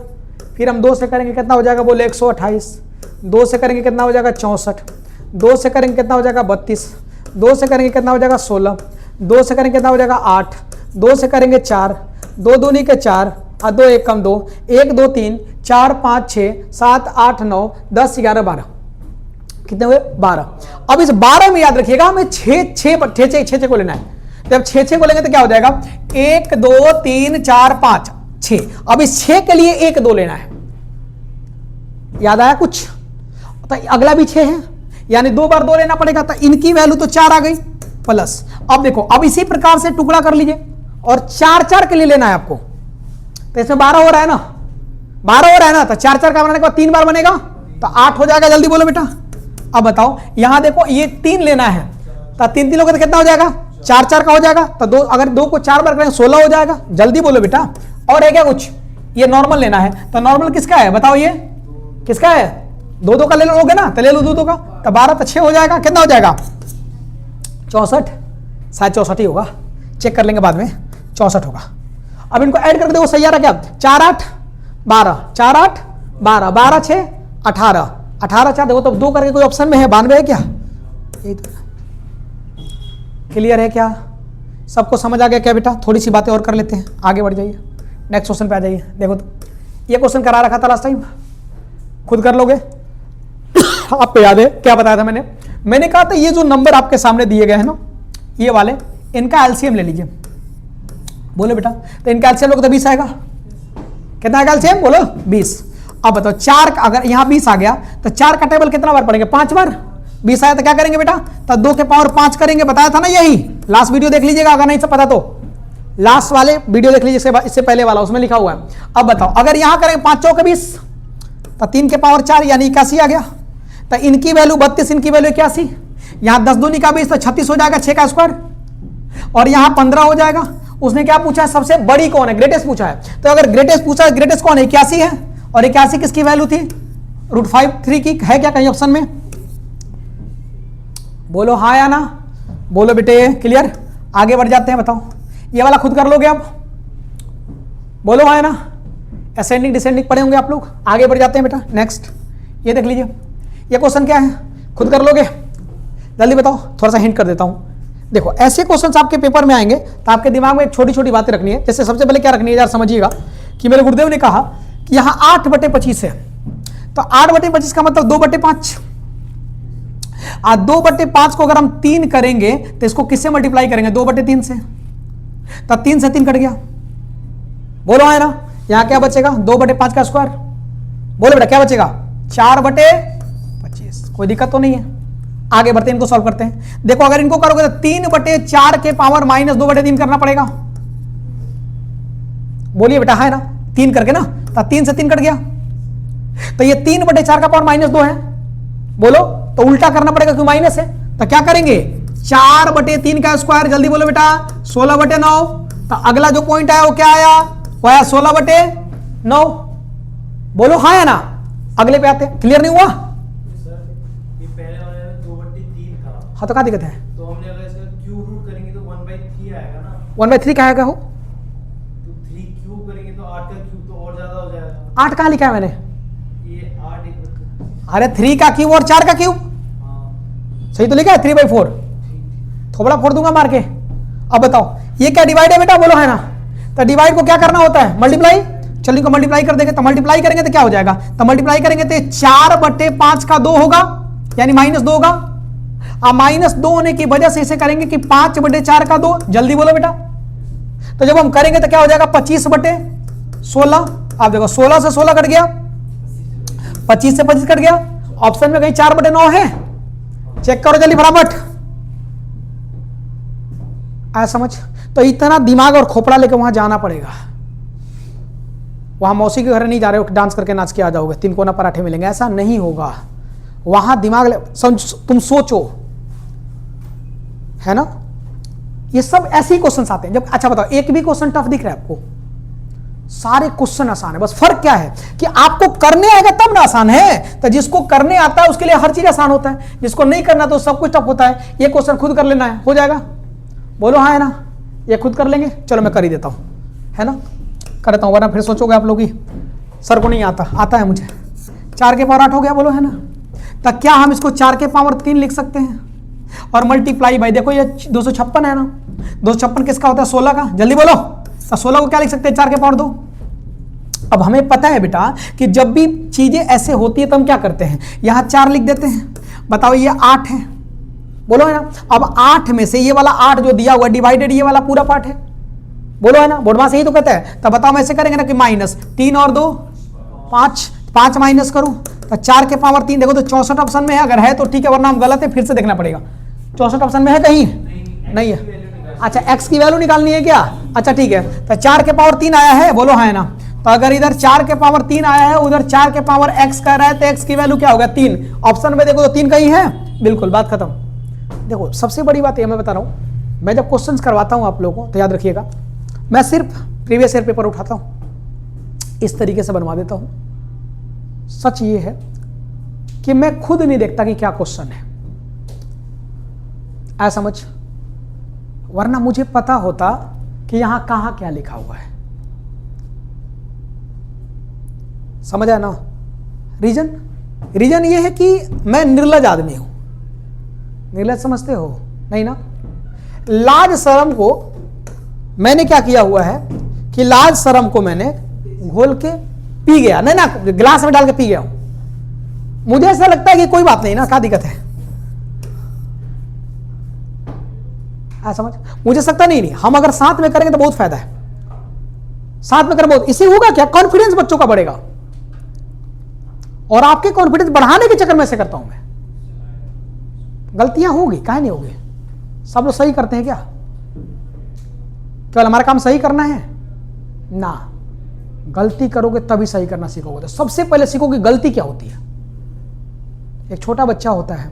फिर हम 2 से करेंगे, कितना हो जाएगा, बोले 128। 2 से करेंगे कितना हो जाएगा, 64। 2 से करेंगे कितना हो जाएगा, 32। 2 से करेंगे कितना हो जाएगा, 16। 2 से करेंगे कितना हो जाएगा, 8। 2 से करेंगे 4, 2 दूनी के 4 और 2 1 कम 2, 1 2 3 4 5 6 7 8 9 10 11 12, कितने हुए 12। अब इस 12 में याद रखिएगा हमें 6 को लेना है। जब 6 को लेंगे तो क्या हो जाएगा 1 2 3 4 5 6। अब इस 6 के लिए 1 2 लेना है, याद आया कुछ? तो अगला भी 6 है, यानी 2 बार 2 लेना पड़ेगा, तो इनकी वैल्यू तो 4 आ गई प्लस। अब देखो, अब इसी प्रकार से टुकड़ा कर लीजिए और 4 के लिए लेना है आपको, तो इसमें 12 हो रहा है ना, 12 हो रहा है ना, तो 4 का बनाने के बाद 3 बार बनेगा तो 8 हो जाएगा। जल्दी बोलो बेटा। अब बताओ, यहां देखो ये 3 लेना है, तो 3 3 लोगे तो कितना हो जाएगा 4 का हो जाएगा, तो 2 अगर 2 को 4 बार करेंगे 16 हो जाएगा। जल्दी बोलो बेटा। और है क्या कुछ? ये नॉर्मल लेना है, तो नॉर्मल किसका है बताओ, ये किसका है? 2 का ले लोगे ना, तो ले लो 2 का, तो 12 तो 6 हो जाएगा। कितना हो जाएगा 64, शायद 64 ही होगा, चेक कर लेंगे बाद में, 64 होगा। अब इनको ऐड करके देखो सही आ रहा क्या? 4 8 12, 4 8 12, 12 6 18, 18 4 देखो तो 2 करके कोई ऑप्शन में है 92 है क्या? क्लियर है क्या? सबको समझ आ गया क्या बेटा? थोड़ी सी बातें और कर लेते हैं, आगे बढ़ जाइए, नेक्स्ट क्वेश्चन पे आ जाइए। देखो तो ये क्वेश्चन करा रखा था लास्ट टाइम, खुद कर लोगे। आपको याद है क्या बताया था मैंने कहा था ये जो नंबर आपके सामने दिए गए हैं ना, ये वाले, इनका एलसीएम ले लीजिए। बोलो बेटा, तो इनका एलसीएम लोग तो 20 आएगा। कितना आएगा एलसीएम? बोलो 20। अब बताओ 4 अगर यहां 20 आ गया तो 4 का टेबल कितना बार पढ़ेंगे? 5 बार। 20 आया तो क्या करेंगे बेटा? तो 2 के पावर 5 करेंगे, बताया था ना, यही लास्ट वीडियो देख लीजिएगा अगर नहीं से पता तो, लास्ट वाले वीडियो देख लीजिए, इससे पहले वाला, उसमें लिखा हुआ है। अब बताओ अगर यहां करेंगे 5 चौके 20, तो 3 के पावर 4 यानी 81 आ गया, तो इनकी वैल्यू 32, इनकी वैल्यू 81। यहां 10 दूनी का 20 तो 36 हो जाएगा, 6 का स्क्वायर, और यहां 15 हो जाएगा। उसने क्या पूछा है? सबसे बड़ी कौन है? ग्रेटेस्ट पूछा है। तो अगर ग्रेटेस्ट पूछा है, ग्रेटेस्ट कौन है? 81 है, और 81 किसकी वैल्यू थी? √5 की है क्या कहीं ऑप्शन में? बोलो हाँ या ना, बोलो बेटे। क्लियर? आगे बढ़ जाते हैं, बताओ ये वाला खुद कर लोगे अब, बोलो हाँ या ना। असेंडिंग डिसेंडिंग पढ़े होंगे आप लोग, आगे बढ़ जाते हैं बेटा। नेक्स्ट ये देख लीजिए, ये क्वेश्चन क्या है, खुद कर लोगे? जल्दी बताओ, थोड़ा सा हिंट कर देता हूं। देखो ऐसे क्वेश्चंस आपके पेपर में आएंगे तो आपके दिमाग में छोटी छोटी बातें रखनी है। जैसे सबसे पहले क्या रखनी है यार, समझिएगा कि मेरे गुरुदेव ने कहा कि यहां 8/25 है, तो 8/25 का मतलब 2/5। 2/5 को अगर हम 3 करेंगे तो इसको किससे मल्टीप्लाई करेंगे? 2/3 से, तो 3 से 3 कट गया। बोलो है ना, यहां क्या बचेगा? 2/5 का स्क्वायर। बोलो बेटा क्या बचेगा? 4/25। कोई दिक्कत तो नहीं है, आगे बढ़ते हैं, इनको सॉल्व करते हैं। देखो अगर इनको करोगे तो 3/4 के पावर -2/3 करना पड़ेगा। बोलिए बेटा है ना, 3 करके ना, तो 3 से 3 कट गया, तो ये 3/4 का पावर -2 है। बोलो तो उल्टा करना पड़ेगा क्यों माइनस है, तो क्या करेंगे? 4/3 का स्क्वायर। जल्दी बोलो बेटा, 16/9। तो अगला जो पॉइंट आया वो क्या आया? वो आया 16/9। बोलो हाँ या ना, अगले पे आते हैं। क्लियर नहीं हुआ? हाँ तो क्या दिक्कत है? तो हमने अगर इसका क्यूब रूट करेंगे तो 1/3 आएगा ना। 1/3 क्या आएगा? हो तो 3 क्यूब करेंगे तो 8 का क्यूब तो और ज्यादा हो जाएगा। 8 कहाँ लिखा है मैंने? ये 8 एक, अरे 3 का क्यूब और 4 का क्यूब, हाँ सही तो लिखा है 3/4। थोड़ा फोड़ दूंगा मार के। अब बताओ ये क्या डिवाइड है बेटा? बोलो है ना। तो डिवाइड को क्या करना होता है? मल्टीप्लाई। चलो इनको मल्टीप्लाई कर देंगे, तो मल्टीप्लाई करेंगे तो क्या हो जाएगा? तो मल्टीप्लाई करेंगे तो 4/5 का 2 होगा, यानी -2 होगा। अब -2 होने की वजह से इसे करेंगे कि 5/4 का 2। जल्दी बोलो बेटा। तो जब हम करेंगे तो क्या हो जाएगा? 25/16। आप देखो 16 से 16 कट गया, 25 से 25 कट गया। ऑप्शन में कहीं 4/9 है, चेक करो जल्दी फटाफट। आया समझ? तो इतना दिमाग और खोपड़ा लेकर वहां जाना पड़ेगा। वहां मौसी के घर नहीं जा रहे हो डांस करके नाच के आ जाओगे, 3 कोना पराठे मिलेंगे, ऐसा नहीं होगा। वहां दिमाग तुम सोचो, है ना। ये सब ऐसे ही क्वेश्चन आते हैं जब। अच्छा बताओ, एक भी क्वेश्चन टफ दिख रहा है आपको? सारे क्वेश्चन आसान है, बस फर्क क्या है कि आपको करने आएगा तब ना आसान है। तो जिसको करने आता है उसके लिए हर चीज आसान होता है, जिसको नहीं करना तो सब कुछ टफ होता है। ये क्वेश्चन खुद कर लेना है, हो जाएगा। बोलो हाँ है ना, ये खुद कर लेंगे। चलो मैं कर ही देता हूं, है ना, कर देता हूं, वरना फिर सोचोगे आप लोग ही सर को नहीं आता। आता है मुझे। 4 के पावर 8 हो गया, बोलो है ना। तो क्या हम इसको 4 के पावर 3 लिख सकते हैं? और मल्टीप्लाई भाई देखो ये 256 है ना, 256 किसका होता है? 16 का। जल्दी बोलो। तो 16 को क्या लिख सकते हैं? 4 के पावर 2। अब हमें पता है बेटा कि जब भी चीजें ऐसे होती है तो हम क्या करते हैं, यहां 4 लिख देते हैं। बताओ ये 8 है, बोलो है ना। अब 8 में से ये वाला 8 जो दिया हुआ डिवाइडेड ये वाला पूरा पार्ट है, बोलो है ना। बोर्ड मास यही तो कहता है। तब बताओ हम ऐसे करेंगे ना कि माइनस 3 और 2 5, 5 माइनस करूं तो 4 के पावर 3। देखो तो 64 ऑप्शन में है, अगर है तो ठीक है, वरना हम गलत है, फिर से देखना पड़ेगा। 64 ऑप्शन में है कहीं? नहीं है। अच्छा x की वैल्यू निकालनी है क्या? अच्छा ठीक है, तो 4 के पावर 3 आया है, बोलो है ना। तो अगर इधर 4 के पावर 3 आया है, उधर 4 के पावर x कर रहा है, तो x की वैल्यू क्या होगा? 3। ऑप्शन में देखो तो 3 कहीं है, बिल्कुल, बात खत्म। देखो सबसे बड़ी बात ये मैं बता रहा हूं, मैं जब क्वेश्चंस करवाता हूं आप लोगों को तो याद रखिएगा, मैं सिर्फ प्रीवियस ईयर पेपर उठाता हूं, इस तरीके से बनवा देता हूं। सच ये है कि मैं खुद नहीं देखता कि क्या क्वेश्चन है, ऐसा समझ, वरना मुझे पता होता कि यहां कहां क्या लिखा हुआ है। समझ आया ना? रीजन ये है कि मैं निर्लज आदमी हूं। निर्लज समझते हो? नहीं ना। लाज शर्म को मैंने क्या किया हुआ है कि लाज शर्म को मैंने घोल के पी गया, नहीं ना, गिलास में डाल के पी गया हूं। मुझे ऐसा लगता है कि कोई बात नहीं ना, क्या दिक्कत है, समझ। मुझे सकता नहीं, हम अगर साथ में करेंगे तो बहुत फायदा है, साथ में करें बहुत। इससे होगा क्या? कॉन्फिडेंस बच्चों का बढ़ेगा, और आपके कॉन्फिडेंस बढ़ाने के चक्कर में ऐसे करता हूं मैं। गलतियां होगी, काहे नहीं होगी, सब लोग सही करते हैं क्या? केवल हमारा काम सही करना है ना, गलती करोगे तभी सही करना सीखोगे। तो सबसे पहले सीखो कि गलती क्या होती है। एक छोटा बच्चा होता है,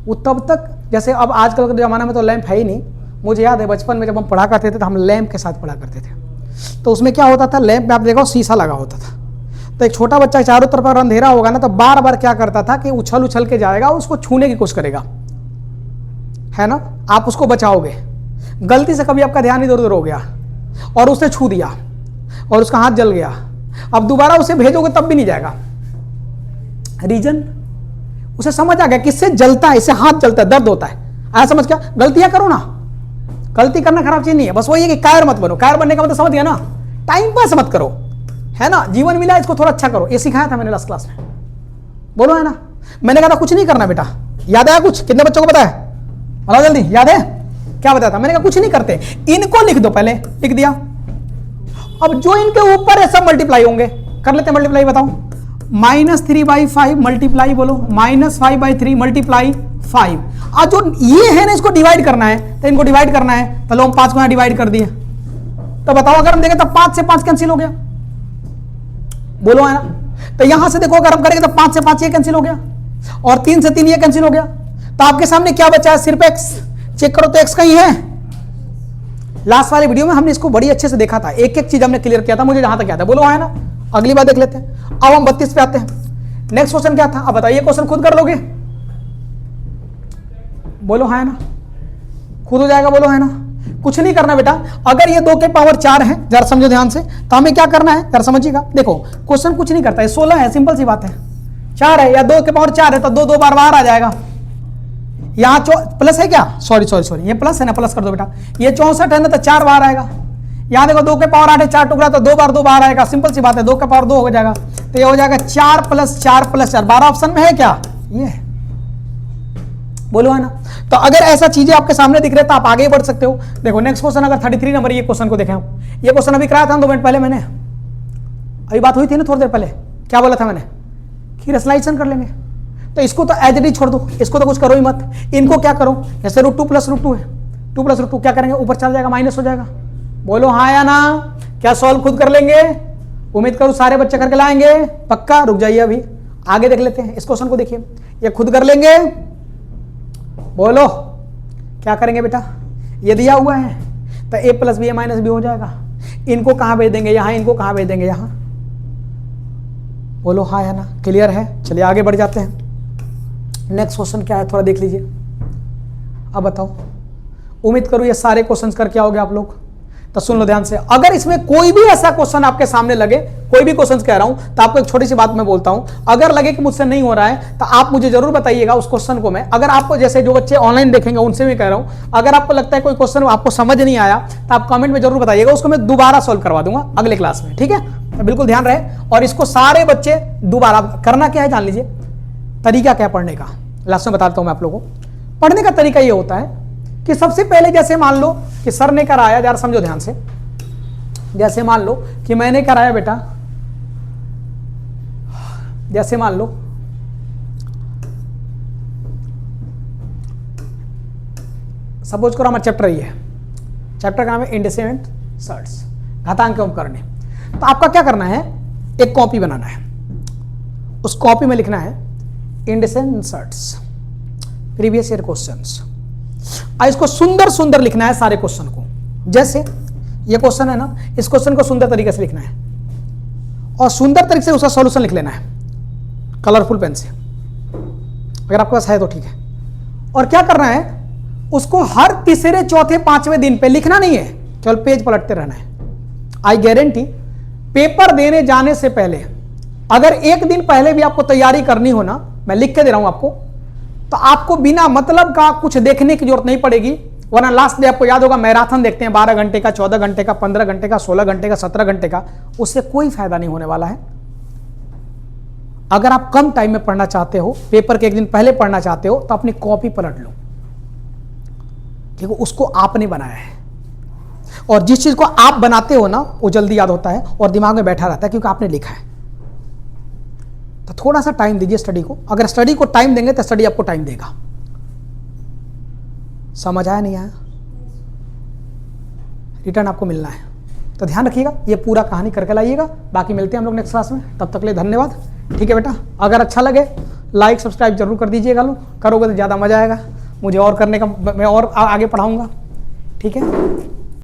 वो तब तक, जैसे अब आजकल के ज़माना में तो लैंप है ही नहीं। मुझे याद है बचपन में जब हम पढ़ा करते थे तो हम लैंप के साथ पढ़ा करते थे। तो उसमें क्या होता था, लैंप में आप देखो शीशा लगा होता था। तो एक छोटा बच्चा चारों तरफ अगर अंधेरा होगा ना, तो बार बार क्या करता था कि उछल उछल के जाएगा, उसको छूने की कोशिश करेगा, है ना। आप उसको बचाओगे, गलती से कभी आपका ध्यान इधर उधर हो गया और उसने छू दिया और उसका हाथ जल गया, अब दोबारा उसे भेजोगे तब भी नहीं जाएगा। रीजन उसे समझ आ गया किससे जलता है, इससे हाथ जलता है, दर्द होता है। आया समझ? क्या गलतियां करो ना, गलती करना खराब चीज नहीं है, बस वही है कि कायर मत बनो। कायर बनने का मतलब समझ गया ना, टाइम पास मत करो, है ना। जीवन मिला, इसको थोड़ा अच्छा करो, ये सिखाया था मैंने लास्ट क्लास में, बोलो है ना। मैंने कहा था कुछ नहीं करना बेटा, याद आया कुछ? कितने बच्चों को पता है? बताओ जल्दी, याद है क्या बताया था? मैंने कहा कुछ नहीं करते, इनको लिख दो, पहले लिख दिया। अब जो इनके ऊपर है सब मल्टीप्लाई होंगे, कर लेते हैं मल्टीप्लाई, बताओ। -3/5 मल्टीप्लाई, बोलो -5/3 मल्टीप्लाई 5। और जो ये है ना, इसको डिवाइड करना है, तो इनको डिवाइड करना है, तो लो हम 5 को यहां डिवाइड कर दिए। तो बताओ अगर हम देखें तो 5 से 5 कैंसिल हो गया, बोलो है ना। तो यहां से देखो अगर हम करेंगे तो 5 से 5 ये कैंसिल हो गया, और 3 से 3 ये कैंसिल हो गया। तो आपके सामने क्या बचा है? सिर्फ x। चेक करो तो x कहीं है? लास्ट वाले वीडियो में हमने इसको बड़ी अच्छे से देखा था, एक एक चीज हमने क्लियर किया था, मुझे जहां तक याद है, बोलो है ना। अगली बार देख लेते हैं। अब हम 32 पे आते हैं। नेक्स्ट क्वेश्चन क्या था? अब बताइए, क्वेश्चन खुद कर लोगे? बोलो है ना, खुद हो जाएगा, बोलो है ना। कुछ नहीं करना बेटा, अगर ये 2 के पावर 4 है, जरा समझो ध्यान से, तो हमें क्या करना है, जरा समझिएगा। देखो क्वेश्चन कुछ नहीं करता है, 16 है, सिंपल सी बात है। 4 है या 2 के पावर 4 है, तो 2 बार बाहर आ जाएगा। यहाँ प्लस है क्या? सॉरी, ये प्लस है ना, प्लस कर दो बेटा। ये 64 है ना, तो 4 बाहर आएगा। यहाँ देखो 2 के पावर 8 है, 4 टुकड़ा, तो 2 बार 2 बाहर आएगा, सिंपल सी बात है। 2 के पावर 2 हो जाएगा, तो ये हो जाएगा 4 + 4 + 4। 12 ऑप्शन में है क्या? ये है, बोलो है ना। तो अगर ऐसा चीजें आपके सामने दिख रहे तो आप आगे बढ़ सकते हो। देखो नेक्स्ट क्वेश्चन, अगर 33 नंबर ये क्वेश्चन को देखें हम, ये क्वेश्चन अभी कराया था 2 मिनट पहले, मैंने अभी बात हुई थी ना थोड़ी देर पहले, क्या बोला था मैंने कि रेशनलाइजेशन कर लेंगे। तो इसको तो एज इट इज छोड़ दो, इसको तो कुछ करो ही मत। इनको क्या करो, जैसे √2 + √2 है, 2 + √2 क्या करेंगे, ऊपर चल जाएगा, माइनस हो जाएगा। बोलो हाँ या ना। क्या सॉल्व खुद कर लेंगे? उम्मीद करूं सारे बच्चे करके लाएंगे, पक्का। रुक जाइए, अभी आगे देख लेते हैं। इस क्वेश्चन को देखिए, ये खुद कर लेंगे, बोलो क्या करेंगे बेटा? ये दिया हुआ है, तो a + b - b हो जाएगा। इनको कहां भेज देंगे? यहां। इनको कहां भेज देंगे? यहां। बोलो हाँ या ना, क्लियर है? चलिए आगे बढ़ जाते हैं। नेक्स्ट क्वेश्चन क्या है, थोड़ा देख लीजिए। अब बताओ, उम्मीद करूं ये सारे क्वेश्चंस करके आओगे आप लोग। तो सुन लो ध्यान से, अगर इसमें कोई भी ऐसा क्वेश्चन आपके सामने लगे, कोई भी क्वेश्चन कह रहा हूं, तो आपको एक छोटी सी बात मैं बोलता हूं, अगर लगे कि मुझसे नहीं हो रहा है तो आप मुझे जरूर बताइएगा उस क्वेश्चन को। मैं अगर आपको, जैसे जो बच्चे ऑनलाइन देखेंगे उनसे भी कह रहा हूं, अगर आपको लगता है कोई क्वेश्चन आपको समझ नहीं आया तो आप कमेंट में जरूर बताइएगा, उसको मैं दोबारा सॉल्व करवा दूंगा अगले क्लास में, ठीक है। बिल्कुल ध्यान रहे। और इसको सारे बच्चे दोबारा करना क्या है जान लीजिए। तरीका क्या है पढ़ने का, लास्ट में बताता हूं मैं आप लोगों को। पढ़ने का तरीका ये होता है कि सबसे पहले जैसे मान लो कि सर ने कराया, यार समझो ध्यान से, जैसे मान लो कि मैंने कराया बेटा, जैसे मान लो सपोज करो हमारा चैप्टर ये है, चैप्टर का नाम है इंडेसेंट सर्ट्स, घातांक एवं करने। तो आपका क्या करना है, एक कॉपी बनाना है, उस कॉपी में लिखना है इंडेसेंट सर्ट्स प्रीवियस ईयर क्वेश्चंस। इसको सुंदर सुंदर लिखना है सारे क्वेश्चन को। जैसे ये क्वेश्चन है ना, इस क्वेश्चन को सुंदर तरीके से लिखना है और सुंदर तरीके से उसका सॉल्यूशन लिख लेना है कलरफुल पेन से, अगर आपके पास है तो ठीक है। और क्या करना है, उसको हर तीसरे चौथे पांचवें दिन पे लिखना नहीं है, केवल पेज पलटते रहना है। आई गारंटी पेपर देने जाने से पहले अगर एक दिन पहले भी आपको तैयारी करनी हो ना, मैं लिख के दे रहा हूं आपको, तो आपको बिना मतलब का कुछ देखने की जरूरत नहीं पड़ेगी। वरना लास्ट डे आपको याद होगा मैराथन देखते हैं 12 घंटे का, 14 घंटे का, 15 घंटे का, 16 घंटे का, 17 घंटे का, उससे कोई फायदा नहीं होने वाला है। अगर आप कम टाइम में पढ़ना चाहते हो, पेपर के एक दिन पहले पढ़ना चाहते हो, तो अपनी कॉपी पलट लो, ठीक है, उसको आपने बनाया है। और जिस चीज को आप बनाते हो ना, वो जल्दी याद होता है और दिमाग में बैठा रहता है क्योंकि आपने लिखा है। तो थोड़ा सा टाइम दीजिए स्टडी को। अगर स्टडी को टाइम देंगे तो स्टडी आपको टाइम देगा। समझ आया नहीं आया? रिटर्न आपको मिलना है, तो ध्यान रखिएगा, ये पूरा कहानी करके लाइएगा। बाकी मिलते हैं हम लोग नेक्स्ट क्लास में, तब तक के लिए धन्यवाद। ठीक है बेटा, अगर अच्छा लगे लाइक सब्सक्राइब जरूर कर दीजिएगा लोग, करोगे तो ज़्यादा मजा आएगा मुझे और करने का, मैं और आगे पढ़ाऊँगा। ठीक है।